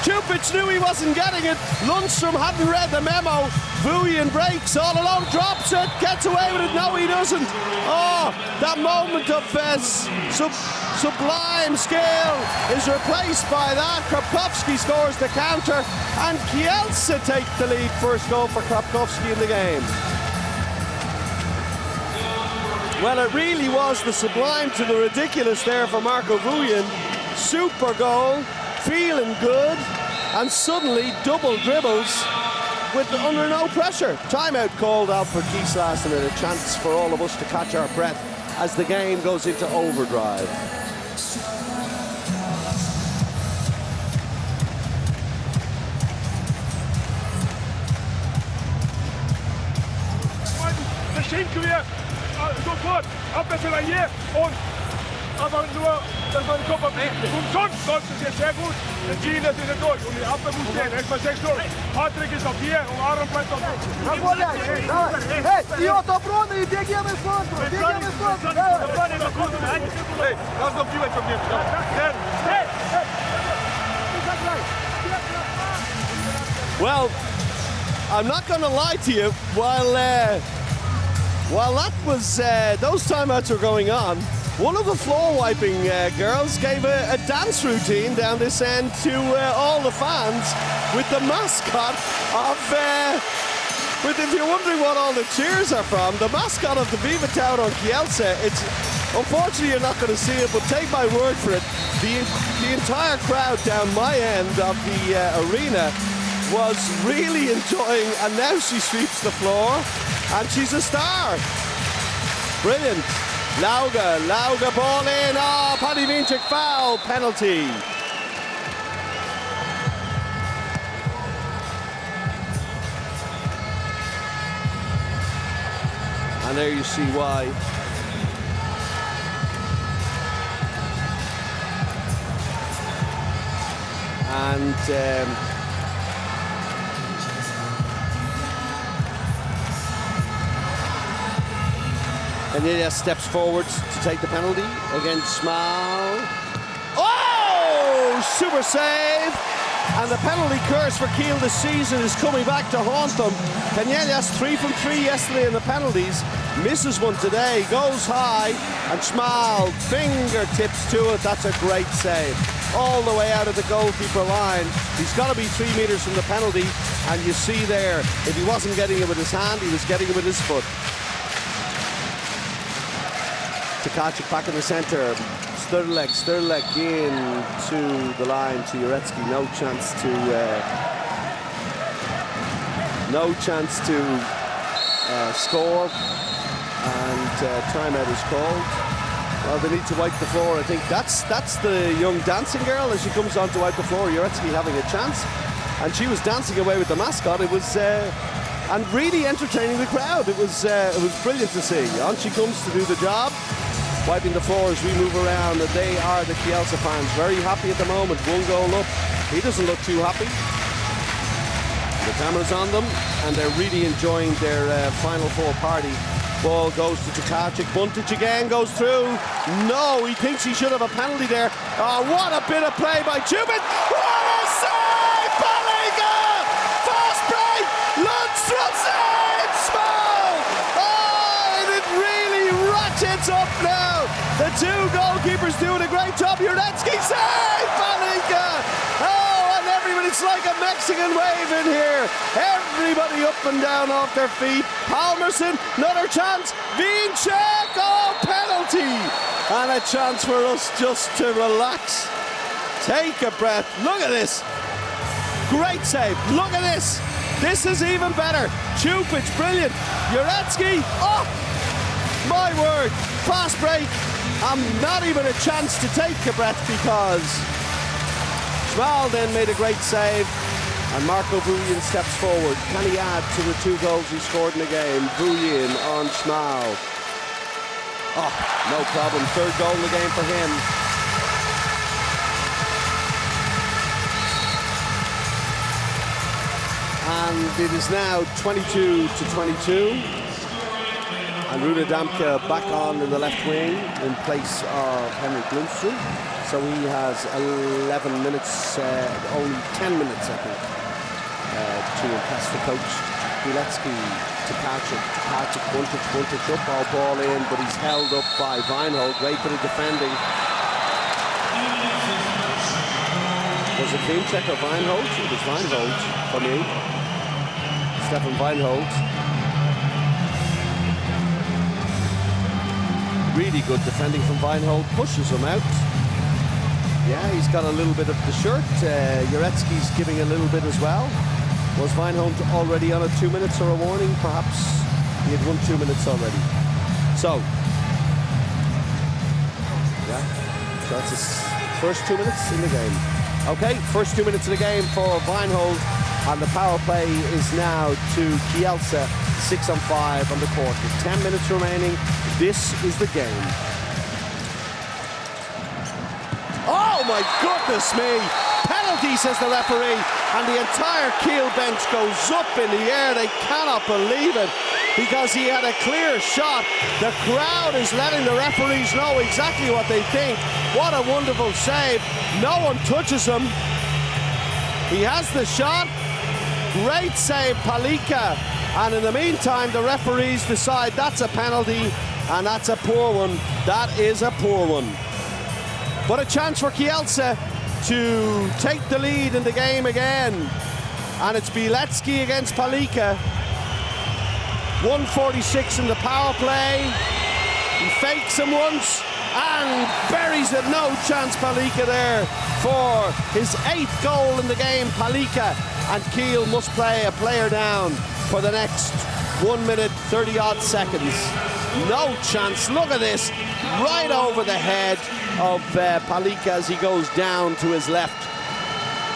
Čupić knew he wasn't getting it. Lundstrom hadn't read the memo. Vujian breaks all alone, drops it, gets away with it. No, he doesn't. Oh, that moment of sublime skill is replaced by that. Krapkowski scores the counter, and Kielce take the lead. First goal for Krapkowski in the game. Well, it really was the sublime to the ridiculous there for Marco Vujian. Super goal, feeling good, and suddenly double dribbles with under no pressure. Timeout called out for Kielce last minute, a chance for all of us to catch our breath as the game goes into overdrive. Das schenken wir sofort. Abwechseln hier und aber nur, dass man den Kopf abnimmt. Und sonst läuft es jetzt sehr gut. Der Kiel ist wieder durch und die Abwehr muss stehen. Erstmal 6-0. Patrick ist auf 4 und Aaron bleibt auf 5. Эй, и от обороны, и бегаем из фронта. Бегаем из фронта. Hey, lass noch viel von mir. Well, I'm not going to lie to you. While that was those timeouts were going on, one of the floor wiping girls gave a dance routine down this end to all the fans with the mascot of. If you're wondering what all the cheers are from, the mascot of the VELUX Kielce. It's unfortunately you're not going to see it, but take my word for it. The entire crowd down my end of the arena was really enjoying, and now she sweeps the floor, and she's a star. Brilliant. Lauga ball in. Oh, Paddy Vinchik foul, penalty. And there you see why. And Anilia steps forward to take the penalty against Small. Oh! Super save! And the penalty curse for Kiel this season is coming back to haunt them. Canellas 3 from 3 yesterday in the penalties. Misses one today, goes high, and Small fingertips to it. That's a great save. All the way out of the goalkeeper line. He's got to be 3 meters from the penalty, and you see there, if he wasn't getting it with his hand, he was getting it with his foot. Tkaczyk back in the centre. Sturlek in to the line to Jurecki. No chance to score, and timeout is called. Well, they need to wipe the floor. I think that's the young dancing girl as she comes on to wipe the floor. Jurecki having a chance, and she was dancing away with the mascot. It was and really entertaining the crowd. It was brilliant to see. On she comes to do the job, wiping the floor as we move around, and they are the Kielce fans very happy at the moment. 1 goal up. He doesn't look too happy. The camera's on them, and they're really enjoying their Final Four party. Ball goes to Tkaczyk. Buntic again goes through. No, he thinks he should have a penalty there. Oh, what a bit of play by Čupić. What a save! Palinka! Fast break! Lundstrom save! Small! Oh, it really ratchets up now. The 2 goalkeepers doing a great job. Jurecki save! Palinka! Oh, and everybody, it's like a Mexican wave in here. Everybody up and down off their feet. Palmerson, another chance. Vinchik, oh, penalty. And a chance for us just to relax. Take a breath. Look at this. Great save. Look at this. This is even better. Čupić, brilliant. Jurecki, oh, my word. Fast break. Not even a chance to take a breath because Schmal then made a great save. And Marco Vujian steps forward. Can he add to the 2 goals he scored in the game? Vujian on Schmal. Oh, no problem. 3rd goal in the game for him. And it is now 22-22. And Rune Damke back on in the left wing in place of Henrik Lundström. So he has 11 minutes, only 10 minutes, I think, to impress the coach. Bilecki to Kacic, Buntic up, all ball in, but he's held up by Weinhold. Great bit of defending. Was it Wiencheck or Weinhold? It was Weinhold for me. Stefan Weinhold. Really good defending from Weinhold, pushes him out. Yeah, he's got a little bit of the shirt. Jurecki's giving a little bit as well. Was Weinhold already on a 2 minutes or a warning? Perhaps he had won 2 minutes already. So, yeah, so that's his first 2 minutes in the game. Okay, first 2 minutes of the game for Weinhold, and the power play is now to Kielce, 6 on 5 on the court. With 10 minutes remaining, this is the game. Oh my goodness me! Penalty, says the referee, and the entire Kiel bench goes up in the air. They cannot believe it, because he had a clear shot. The crowd is letting the referees know exactly what they think. What a wonderful save. No one touches him. He has the shot. Great save, Palika. And in the meantime, the referees decide that's a penalty, and that's a poor one. That is a poor one. But a chance for Kielce to take the lead in the game again. And it's Bilecki against Palika. 1:46 in the power play. He fakes him once and buries it. No chance, Palika, there for his 8th goal in the game, Palika. And Kiel must play a player down for the next 1 minute, 30-odd seconds. No chance. Look at this. Right over the head of Palika as he goes down to his left.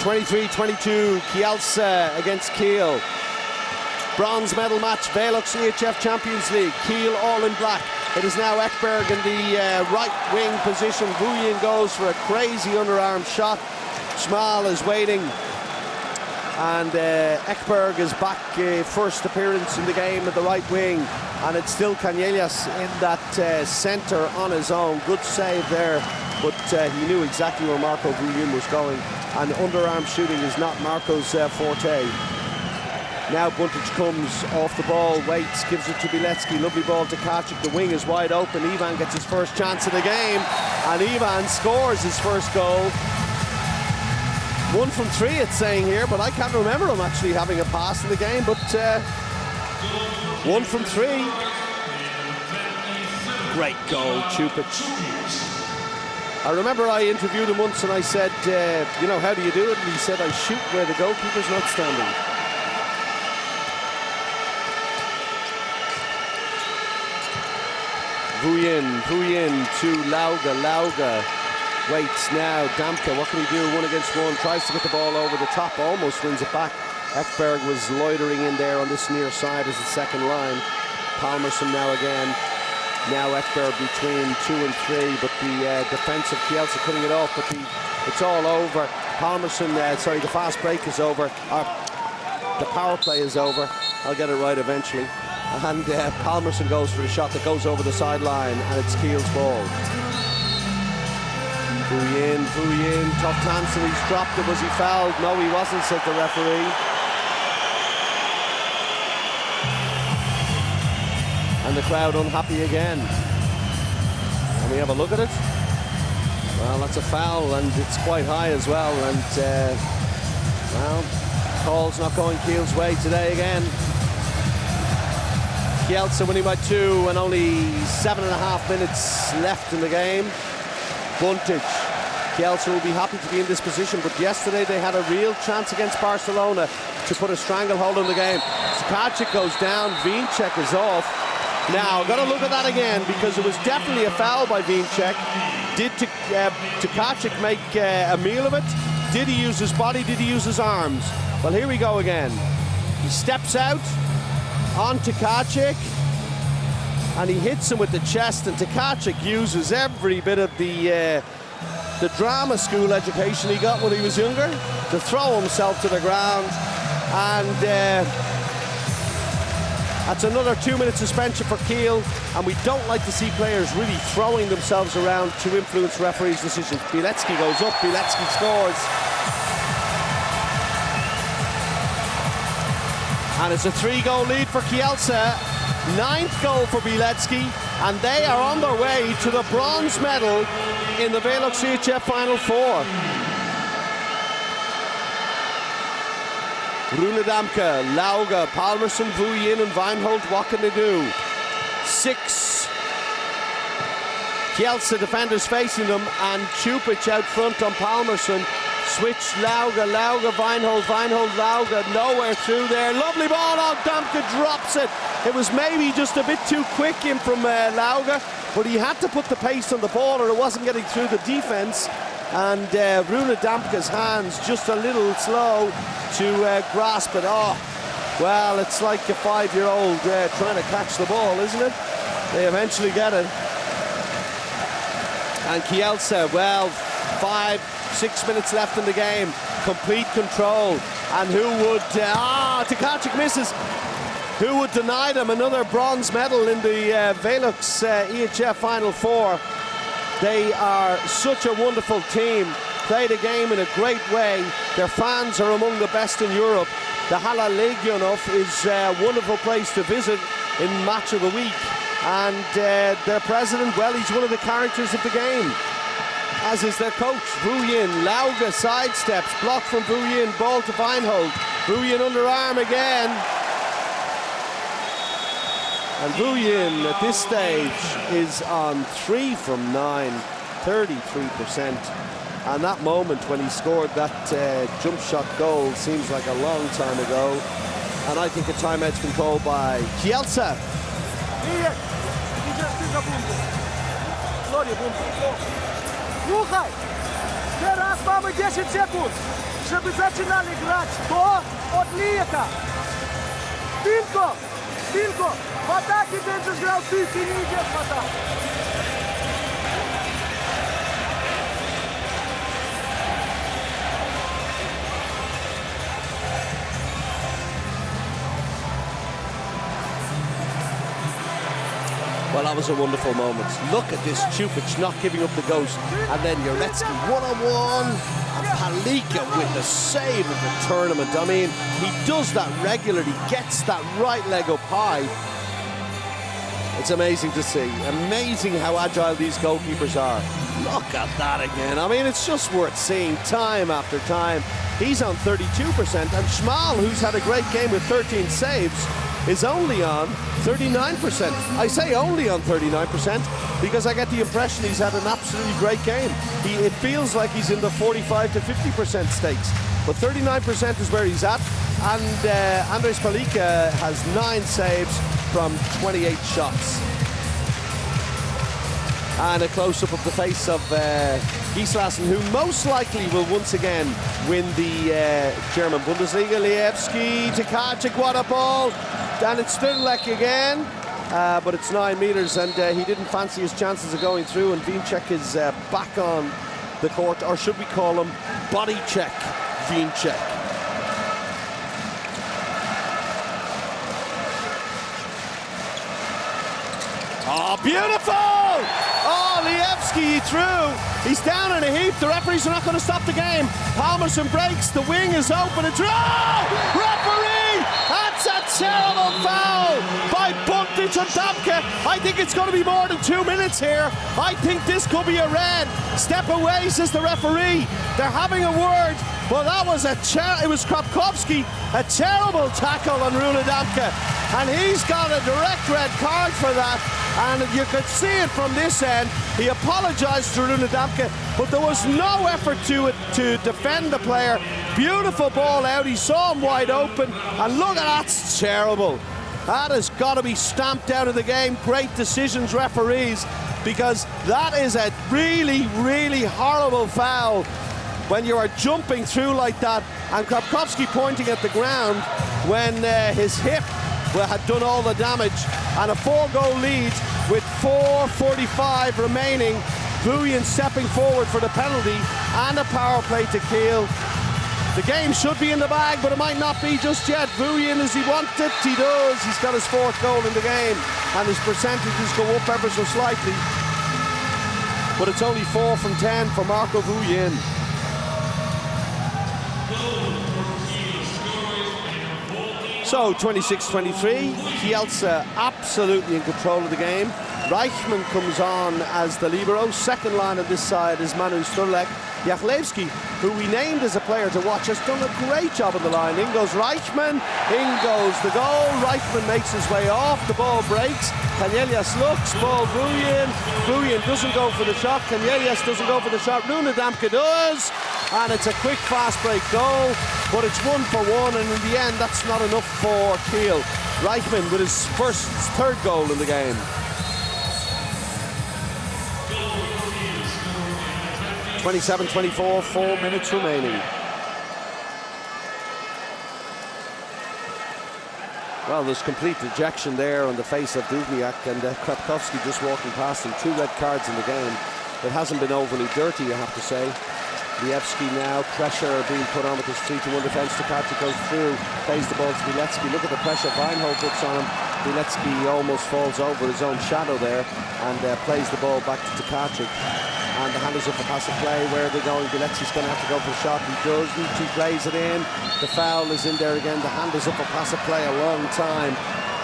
23-22, Kielce against Kiel. Bronze medal match, VELUX EHF Champions League. Kiel all in black. It is now Ekberg in the right wing position. Vuyin goes for a crazy underarm shot. Schmal is waiting. And Ekberg is back, first appearance in the game at the right wing. And it's still Canellas in that centre on his own. Good save there, but he knew exactly where Marco Vuyin was going. And underarm shooting is not Marco's forte. Now Buntic comes off the ball, waits, gives it to Bilecki. Lovely ball to Kacic. The wing is wide open. Ivan gets his first chance of the game, and Ivan scores his first goal. 1 from 3, it's saying here, but I can't remember him actually having a pass in the game. But 1 from 3. Great goal, Čupić. I remember I interviewed him once and I said, you know, how do you do it? And he said, I shoot where the goalkeeper's not standing. Vuyin to Lauga. Waits now, Damke, what can he do? 1 against 1, tries to get the ball over the top, almost wins it back. Ekberg was loitering in there on this near side as the second line. Palmerson now again. Now Ekberg between 2 and 3, but the defense of Kielce cutting it off, but it's all over. Palmerson, the fast break is over. The power play is over. I'll get it right eventually. And Palmerson goes for the shot that goes over the sideline, and it's Kiel's ball. Vuyin, tough chance, and he's dropped it. Was he fouled? No, he wasn't, said the referee. And the crowd unhappy again. And we have a look at it. Well, that's a foul, and it's quite high as well. And, well, call's not going Kiel's way today again. Kielce winning by 2 and only 7.5 minutes left in the game. Buntic. Kielce will be happy to be in this position, but yesterday they had a real chance against Barcelona to put a stranglehold on the game. Kacic goes down, Wiencheck is off. Now, I've got to look at that again, because it was definitely a foul by Wiencheck. Did Kacic make a meal of it? Did he use his body? Did he use his arms? Well, here we go again. He steps out on Kacic, and he hits him with the chest, and Kacic uses every bit of the drama school education he got when he was younger to throw himself to the ground. And That's another 2-minute suspension for Kiel, and we don't like to see players really throwing themselves around to influence referees' decisions. Bilecki goes up, Bilecki scores. And it's a 3-goal lead for Kielce. 9th goal for Bilecki, and they are on their way to the bronze medal in the VELUX EHF Final4. Rune Damke, Lauge, Palmerson, Vuyin and Weinhold, what can they do? 6 Kielce defenders facing them, and Čupić out front on Palmerson. Switch, Lauge, Weinhold, Lauge, nowhere through there. Lovely ball, oh, Damke drops it. It was maybe just a bit too quick in from Lauge, but he had to put the pace on the ball or it wasn't getting through the defense. And Rune Damke's hands just a little slow to grasp it. Oh, well, it's like a 5-year-old trying to catch the ball, isn't it? They eventually get it. And Kielce, well, 5-6 minutes left in the game, complete control. And who would, Tkaczyk misses. Who would deny them another bronze medal in the VELUX EHF Final4? They are such a wonderful team, play the game in a great way. Their fans are among the best in Europe. The Hala Legionov is a wonderful place to visit in match of the week. And their president, well, he's one of the characters of the game, as is their coach. Vuyin, Lauge sidesteps, block from Vuyin, ball to Weinhold. Vuyin underarm again. And Vuyin at this stage is on 3 from 9, 33%. And that moment when he scored that jump shot goal seems like a long time ago. And I think a timeout's been called by Kielce. Słuchaj, teraz mamy 10 sekund, żeby zaczynali grać do odlika. Tylko w atakie będziesz grał ty nie idziesz w atak. Well, that was a wonderful moment. Look at this, Čupić not giving up the ghost. And then Jurecki one-on-one. And Palika with the save of the tournament. I mean, he does that regularly, gets that right leg up high. It's amazing to see. Amazing how agile these goalkeepers are. Look at that again. I mean, it's just worth seeing time after time. He's on 32%. And Schmal, who's had a great game with 13 saves, is only on 39%. I say only on 39% because I get the impression he's had an absolutely great game. It feels like he's in the 45 to 50% stakes, but 39% is where he's at. And Andres Palika has 9 saves from 28 shots. And a close-up of the face of Gislason, who most likely will once again win the German Bundesliga. Lievski, Tkaczyk, what a ball! And it's Stridlek again, but it's 9 meters, and he didn't fancy his chances of going through, and Wiencheck is back on the court, or should we call him body check Wiencheck. Oh, beautiful! Oh, Lievski through. He's down in a heap. The referees are not going to stop the game. Palmerson breaks. The wing is open. It's referee! That's a terrible foul by Buntic and Damke. I think it's going to be more than 2 minutes here. I think this could be a red. Step away, says the referee. They're having a word. Well, that was it was Kropkowski, a terrible tackle on Rune Damke. And he's got a direct red card for that. And you could see it from this end. He apologized to Rune Damke, but there was no effort to defend the player. Beautiful ball out. He saw him wide open. And look at that, that's terrible. That has got to be stamped out of the game. Great decisions, referees, because that is a really, really horrible foul when you are jumping through like that. And Kropkowski pointing at the ground when his hip had done all the damage. And a 4-goal lead with 4:45 remaining. Vuyin stepping forward for the penalty and a power play to Kiel. The game should be in the bag, but it might not be just yet. Vuyin, does he want it? He does. He's got his 4th goal in the game, and his percentages go up ever so slightly. But it's only 4 from 10 for Marco Vuyin. So 26-23, Kielce absolutely in control of the game. Reichman comes on as the libero. Second line of this side is Manu Sturlek. Jachlewski, who we named as a player to watch, has done a great job on the line. In goes Reichman, in goes the goal. Reichman makes his way off, the ball breaks. Canellas looks, ball Vuyin. Vuyin doesn't go for the shot. Canellas doesn't go for the shot. Rune Damke does. And it's a quick fast break goal, but it's 1 for 1, and in the end that's not enough for Kiel. Reichman with his 3rd goal in the game. (27-24), 4 minutes remaining. Well, there's complete dejection there on the face of Duvniak, and Krapkowski just walking past him. 2 red cards in the game. It hasn't been overly dirty, I have to say. Lievski now, pressure being put on with his 3-1 defence. Tkaczyk goes through, plays the ball to Bilecki. Look at the pressure Weinhold puts on him. Bilecki almost falls over his own shadow there and plays the ball back to Tkaczyk. And the hand is up for passive play. Where are they going? Bilecki's going to have to go for the shot. He doesn't. He plays it in. The foul is in there again. The hand is up for passive play a long time.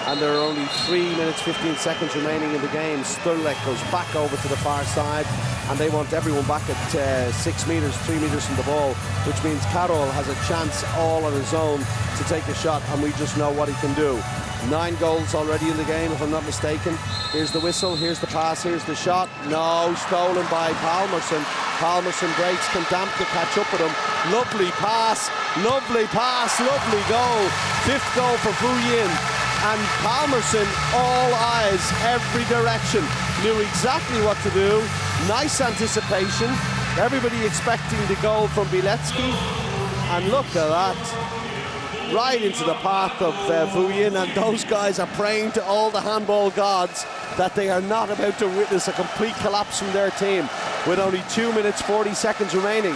And there are only 3 minutes, 15 seconds remaining in the game. Sturlek goes back over to the far side, and they want everyone back at 6 meters, 3 meters from the ball, which means Karol has a chance all on his own to take a shot, and we just know what he can do. 9 goals already in the game, if I'm not mistaken. Here's the whistle, here's the pass, here's the shot. No, stolen by Palmerson. Palmerson breaks, can Damke catch up with him? Lovely pass, lovely goal. 5th goal for Vuyin. And Palmerson, all eyes, every direction, knew exactly what to do. Nice anticipation. Everybody expecting the goal from Bilecki. And look at that. Right into the path of Vuyin, and those guys are praying to all the handball gods that they are not about to witness a complete collapse from their team with only 2 minutes, 40 seconds remaining.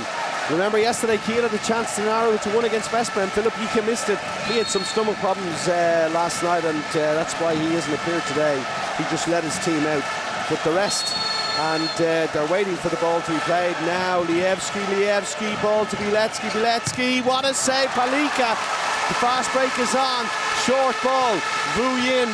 Remember yesterday, Kiel had a chance to narrow it to 1 against Westman. Philip Ike missed it. He had some stomach problems last night, and that's why he hasn't appeared today. He just let his team out. But the rest, and they're waiting for the ball to be played now. Lievski, ball to Bilecki. What a save, Palika. The fast break is on. Short ball. Vuyin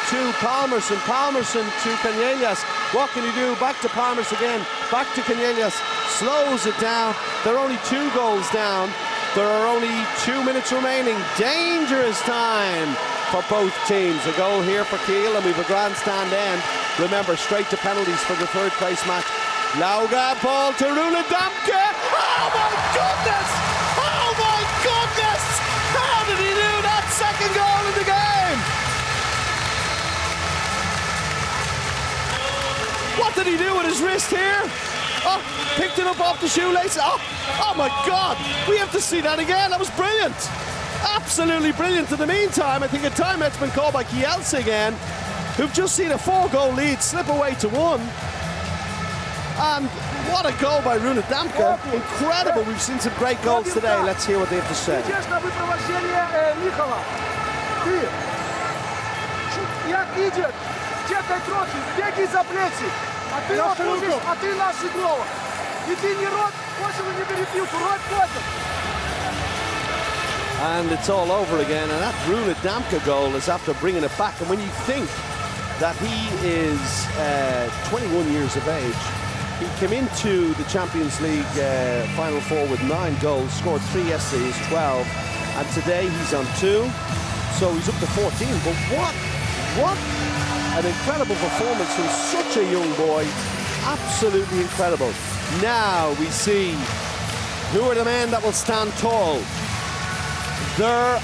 to Palmerson to Canellas. What can he do? Back to Palmerson again. Back to Canellas. Slows it down. They're only 2 goals down. There are only 2 minutes remaining. Dangerous time for both teams. A goal here for Kiel, and we've a grandstand end. Remember, straight to penalties for the 3rd place match. Lauga, ball to Rune Damke. Oh my goodness! Oh my goodness! How did he do that 2nd goal in the game? What did he do with his wrist here? Oh, picked it up off the shoelace. Oh my God, we have to see that again. That was brilliant. Absolutely brilliant. In the meantime, I think a timeout's been called by Kielce again, who've just seen a 4-goal lead slip away to 1. And what a goal by Rune Damke. Incredible. We've seen some great goals today. Let's hear what they have to say. And it's all over again, and that Rune Damke goal is after bringing it back. And when you think that he is 21 years of age, he came into the Champions League Final 4 with 9 goals, scored 3 yesterday, he's 12, and today he's on 2, so he's up to 14. But what an incredible performance from such a young boy. Absolutely incredible. Now we see who are the men that will stand tall. There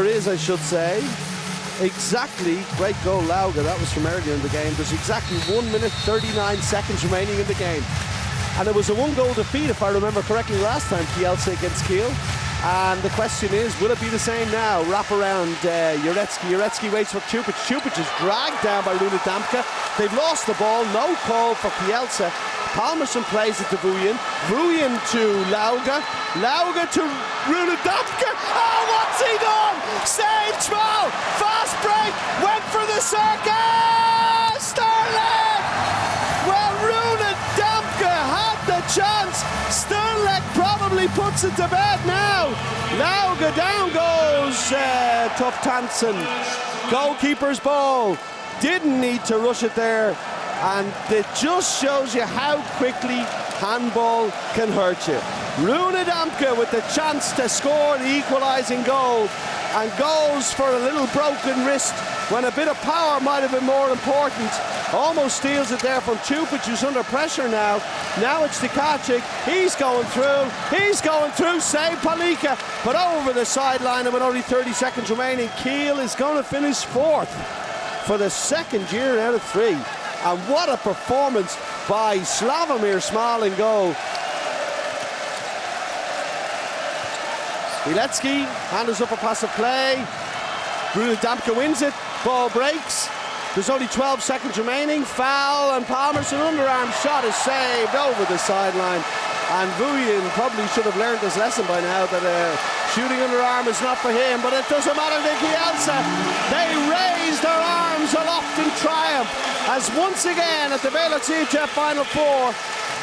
is, I should say, exactly, great goal Lauga, that was from earlier in the game. There's exactly 1 minute 39 seconds remaining in the game. And it was a 1-goal defeat, if I remember correctly, last time, Kielce against Kiel. And the question is, will it be the same now? Wrap around Jurecki. Jurecki waits for Čupić. Čupić is dragged down by Rune Damke. They've lost the ball. No call for Kielce. Palmerson plays it to Vuyen. Vuyen to Lauga. Lauga to Rune Damke. Oh, what's he done? Saved small. Fast break. Went for the circus. Sterling. Well, Rune Damke had the chance. Sterling probably puts it to bed now. Lauga, down goes Tuftansen. Goalkeeper's ball. Didn't need to rush it there. And it just shows you how quickly handball can hurt you. Rune Damke with the chance to score the equalising goal, and goes for a little broken wrist when a bit of power might have been more important. Almost steals it there from Tupic, who's under pressure now. Now it's Tkaczyk. He's going through. Save Palika, but over the sideline, and with only 30 seconds remaining, Kiel is going to finish 4th for the second year out of 3. And what a performance by Slavomir Small in goal. Bilecki handles up a pass of play. Rune Damke wins it. Ball breaks. There's only 12 seconds remaining. Foul, and Palmerson underarm shot is saved over the sideline. And Vuyen probably should have learned his lesson by now that shooting underarm is not for him, but it doesn't matter to Kielce. They raise their arms aloft in triumph as once again at the VELUX EHF Final 4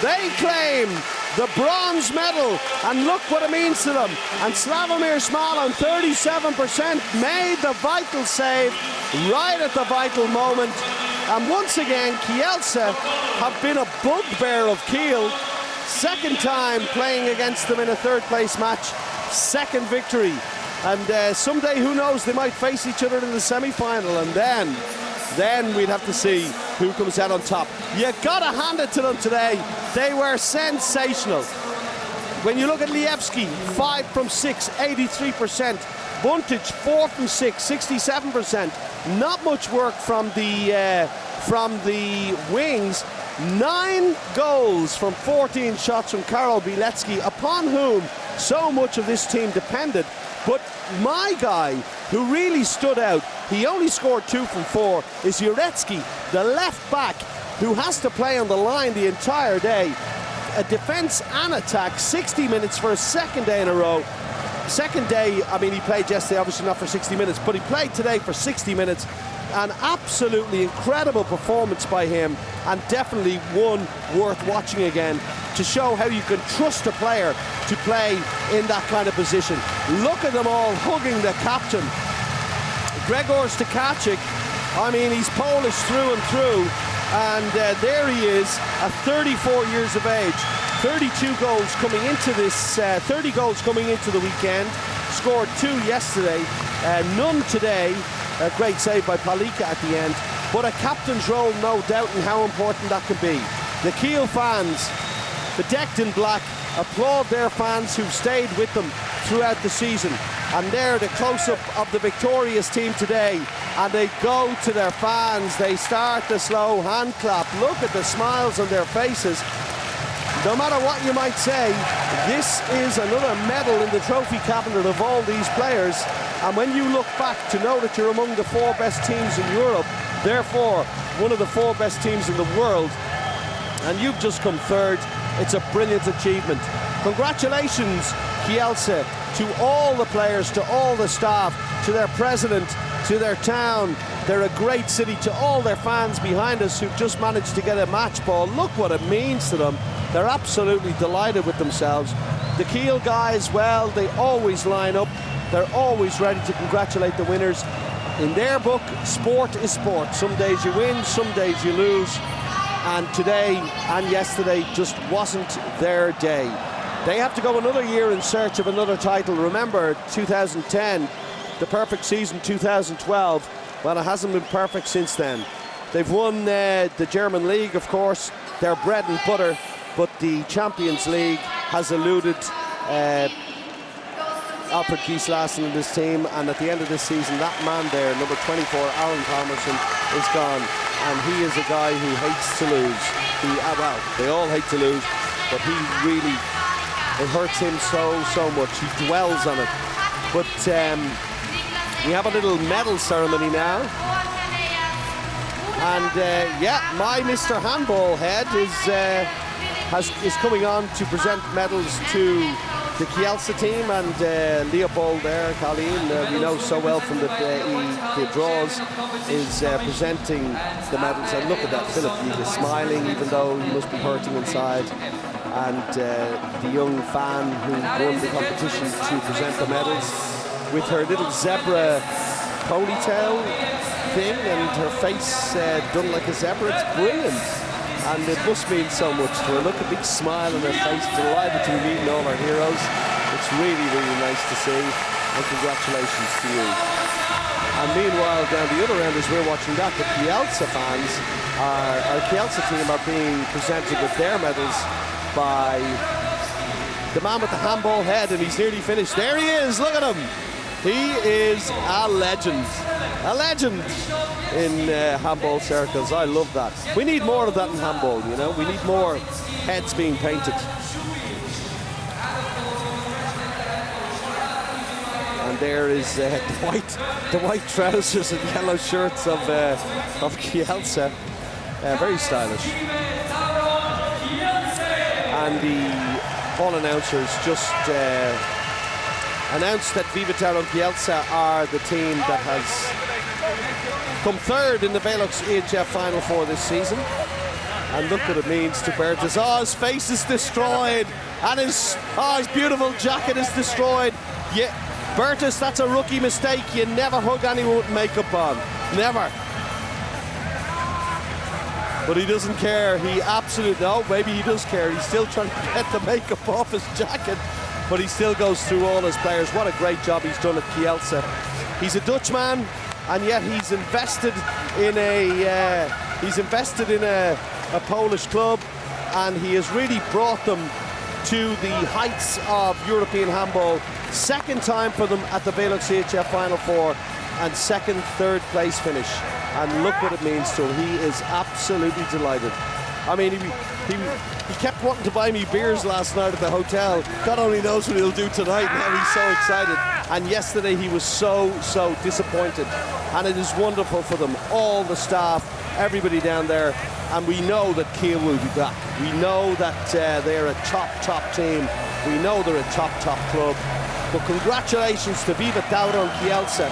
they claim the bronze medal, and look what it means to them. And Slavomir Small on 37% made the vital save right at the vital moment. And once again, Kielce have been a bugbear of Kiel. Second time playing against them in a third place match, second victory. And someday, who knows, they might face each other in the semi-final, and then we'd have to see who comes out on top. You gotta hand it to them today. They were sensational. When you look at Lievski, 5 from 6, 83%. Buntic, 4 from 6, 67%. Not much work from the wings. 9 goals from 14 shots from Karol Bilecki, upon whom so much of this team depended. But my guy who really stood out, he only scored 2 from 4, is Jurecki, the left back, who has to play on the line the entire day. A defence and attack, 60 minutes for a second day in a row. Second day, I mean, he played yesterday, obviously not for 60 minutes, but he played today for 60 minutes. An absolutely incredible performance by him, and definitely one worth watching again, to show how you can trust a player to play in that kind of position. Look at them all hugging the captain. Gregor Tkaczyk, I mean, he's Polish through and through, and there he is at 34 years of age. 32 goals coming into this, 30 goals coming into the weekend. Scored 2 yesterday, none today. A great save by Palika at the end, but a captain's role, no doubt, in how important that can be. The Kiel fans, bedecked in black, applaud their fans who've stayed with them throughout the season. And there, the close-up of the victorious team today, and they go to their fans. They start the slow hand clap. Look at the smiles on their faces. No matter what you might say, this is another medal in the trophy cabinet of all these players. And when you look back to know that you're among the 4 best teams in Europe, therefore one of the 4 best teams in the world, and you've just come 3rd, it's a brilliant achievement. Congratulations, Kielce, to all the players, to all the staff, to their president, to their town. They're a great city. To all their fans behind us who've just managed to get a match ball, look what it means to them. They're absolutely delighted with themselves. The Kiel guys, well, they always line up. They're always ready to congratulate the winners. In their book, sport is sport. Some days you win, some days you lose. And today and yesterday just wasn't their day. They have to go another year in search of another title. Remember, 2010, the perfect season, 2012. Well, it hasn't been perfect since then. They've won the German league, of course, their bread and butter, but the Champions League has eluded Alfred Gislason and his team, and at the end of this season, that man there, number 24, Aaron Palmerson, is gone, and he is a guy who hates to lose. Well, they all hate to lose, but he really, it hurts him so much. He dwells on it. But we have a little medal ceremony now, and yeah, my Mr. Handball head is is coming on to present medals to the Kielce team, and Leopold there, Colleen, we know so well from the draws, is presenting the medals. And look at that, Philip, he is smiling even though he must be hurting inside. And the young fan who won the competition to present the medals with her little zebra ponytail thing and her face done like a zebra. It's brilliant, and it must mean so much to her. Look, a big smile on her face, delighted to be meeting all our heroes. It's really, really nice to see, and congratulations to you. And meanwhile, down the other end, as we're watching that, the Kielce fans, our Kielce team are being presented with their medals by the man with the handball head, and he's nearly finished. There he is, look at him. He is a legend in handball circles. I love that. We need more of that in handball, you know. We need more heads being painted. And there is the white trousers and yellow shirts of Kielce. Very stylish. And the hall announcers just announced that VELUX Kielce are the team that has come third in the VELUX EHF Final4 this season. And look what it means to Bertus. Oh, his face is destroyed, and his beautiful jacket is destroyed. Yeah, Bertus, that's a rookie mistake. You never hug anyone with makeup on, never. But he doesn't care. He absolutely, no, maybe he does care. He's still trying to get the makeup off his jacket, but he still goes through all his players. What a great job he's done at Kielce. He's a Dutchman, and yet he's invested in a Polish club, and he has really brought them to the heights of European handball. Second time for them at the VELUX EHF Final4, and second, third place finish. And look what it means to him. He is absolutely delighted. I mean, he kept wanting to buy me beers last night at the hotel. God only knows what he'll do tonight. Now he's so excited. And yesterday he was so disappointed. And it is wonderful for them, all the staff, everybody down there. And we know that Kiel will be back. We know that they're a top team. We know they're a top club. But congratulations to VELUX Kielce.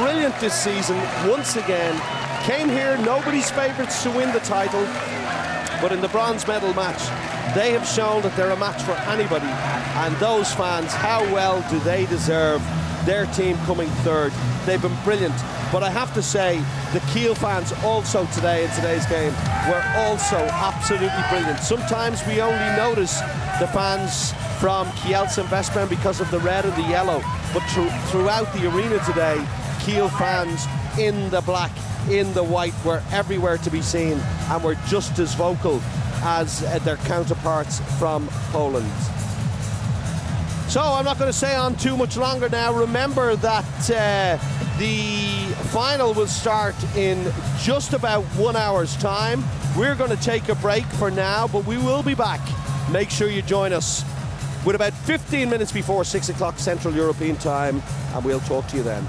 Brilliant this season, once again. Came here, nobody's favourites to win the title, but in the bronze medal match, they have shown that they're a match for anybody. And those fans, how well do they deserve their team coming third? They've been brilliant. But I have to say, the Kiel fans also today in today's game were also absolutely brilliant. Sometimes we only notice the fans from Kielce and Westbound because of the red and the yellow, but throughout the arena today, Kiel fans in the black, in the white, were everywhere to be seen, and were just as vocal as their counterparts from Poland. So I'm not going to stay on too much longer now. Remember that the final will start in just about 1 hour's time. We're going to take a break for now, but we will be back. Make sure you join us with about 15 minutes before 6 o'clock Central European time, and we'll talk to you then.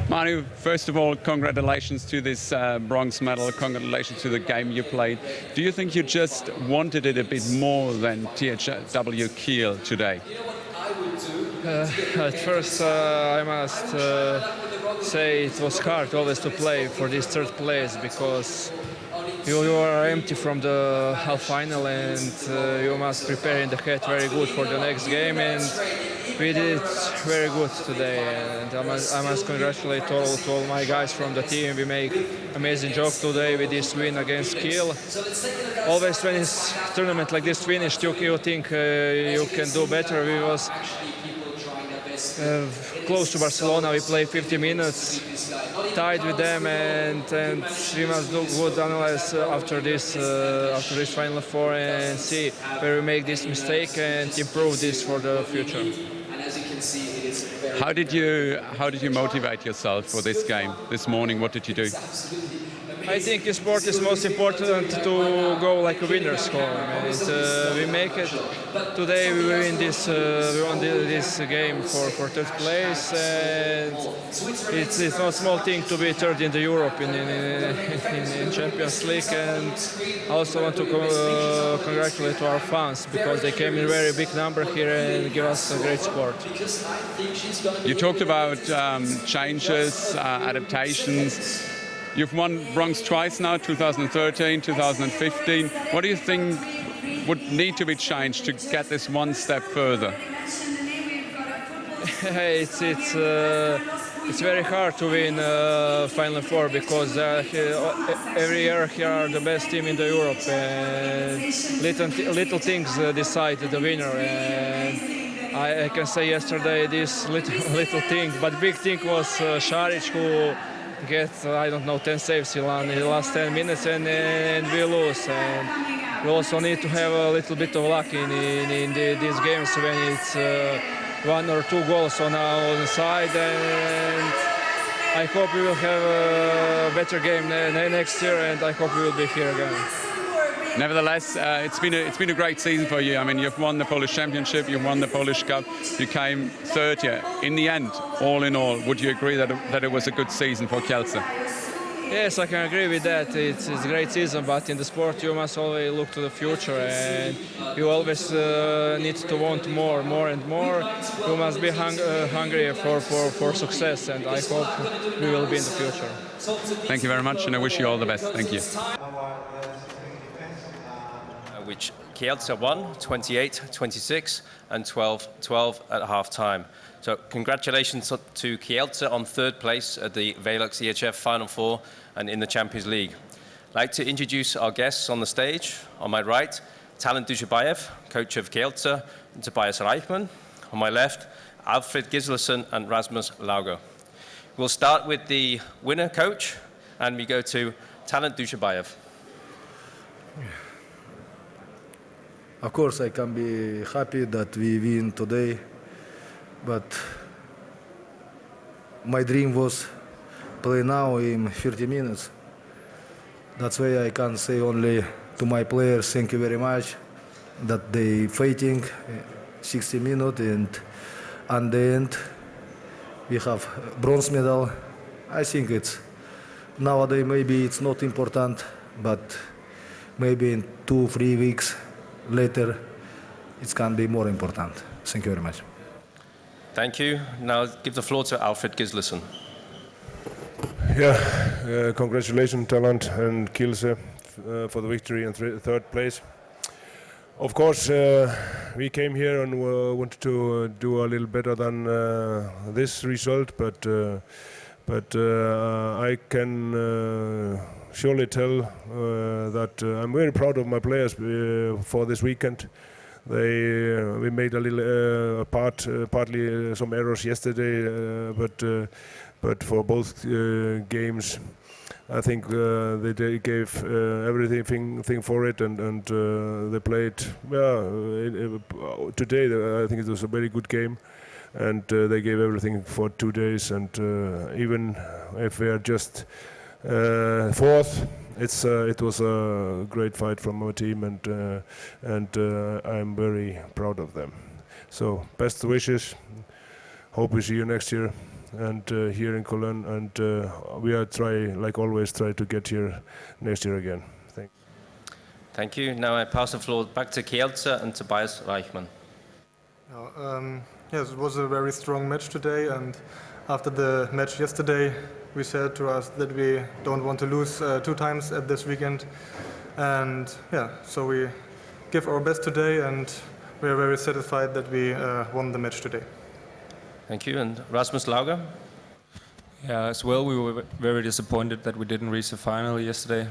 Manu, first of all, congratulations to this bronze medal, congratulations to the game you played. Do you think you just wanted it a bit more than THW Kiel today? At first, I must say it was hard always to play for this third place because you are empty from the half final and you must prepare in the head very good for the next game, and we did very good today, and I must congratulate all my guys from the team. We make amazing job today with this win against Kiel. Always when it's tournament like this finished, you think you can do better. We was close to Barcelona. We played 50 minutes, tied with them, and we must do good analysis after this Final Four and see where we make this mistake and improve this for the future. How did you motivate yourself for this game this morning? What did you do? I think in sport is most important to go like a winner's home, and we make it. Today we win this, we won this game for third place, and it's not a small thing to be third in the Europe in Champions League. And I also want to congratulate our fans because they came in very big number here and give us a great support. You talked about changes, adaptations. You've won bronze twice now, 2013, 2015. What do you think would need to be changed to get this one step further? It's very hard to win Final Four because every year here are the best team in the Europe, and little things decide the winner. And I can say yesterday this little thing, but big thing was Šarić, who gets, I don't know, 10 saves in the last 10 minutes and we lose. And we also need to have a little bit of luck in these games when it's 1 or 2 goals on the side. And I hope we will have a better game next year, and I hope we will be here again. Nevertheless, it's been a great season for you. I mean, you've won the Polish Championship, you've won the Polish Cup, you came third here. In the end, all in all, would you agree that it was a good season for Kielce? Yes, I can agree with that. It's a great season, but in the sport you must always look to the future, and you always need to want more and more. You must be hungry for success, and I hope we will be in the future. Thank you very much, and I wish you all the best. Thank you. Which Kielce won 28-26 and 12-12 at half-time. So congratulations to Kielce on third place at the VELUX EHF Final Four and in the Champions League. I'd like to introduce our guests on the stage. On my right, Talent Dushabayev, coach of Kielce, and Tobias Reichmann. On my left, Alfred Gislason and Rasmus Lauger. We'll start with the winner coach, and we go to Talent Dushabayev. Of course, I can be happy that we win today, but my dream was play now in 30 minutes. That's why I can say only to my players, thank you very much, that they fighting 60 minutes, and at the end we have bronze medal. I think it's nowadays maybe it's not important, but maybe in 2-3 weeks later, it can be more important. Thank you very much. Thank you. Now give the floor to Alfred Gislason. Yeah, congratulations, Talent and Kielce for the victory in third place. Of course, we came here and wanted to do a little better than this result, but I can surely tell that I'm very proud of my players for this weekend. We made a little partly some errors yesterday, but for both games, I think they gave everything for it, and they played today. I think it was a very good game, and they gave everything for 2 days. And even if we are just fourth, it was a great fight from our team, and I'm very proud of them. So best wishes. Hope we see you next year and here in Cologne, and we are like always, try to get here next year again. Thank you. Now I pass the floor back to Kielce and Tobias Reichmann. Yes, it was a very strong match today, and after the match yesterday, we said to us that we don't want to lose 2 times at this weekend, and yeah, so we give our best today, and we are very satisfied that we won the match today. Thank you. And Rasmus Lauger? Yeah, as well, we were very disappointed that we didn't reach the final yesterday,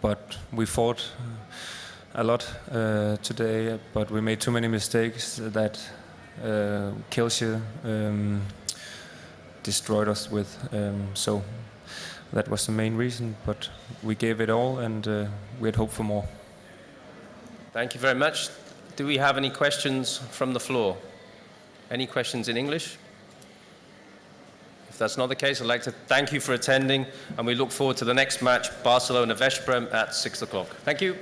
but we fought a lot today, but we made too many mistakes that Kielce destroyed us with, so that was the main reason, but we gave it all, and we had hoped for more. Thank you very much. Do we have any questions from the floor? Any questions in English? If that's not the case, I'd like to thank you for attending, and we look forward to the next match, Barcelona-Veszprém at 6 o'clock. Thank you.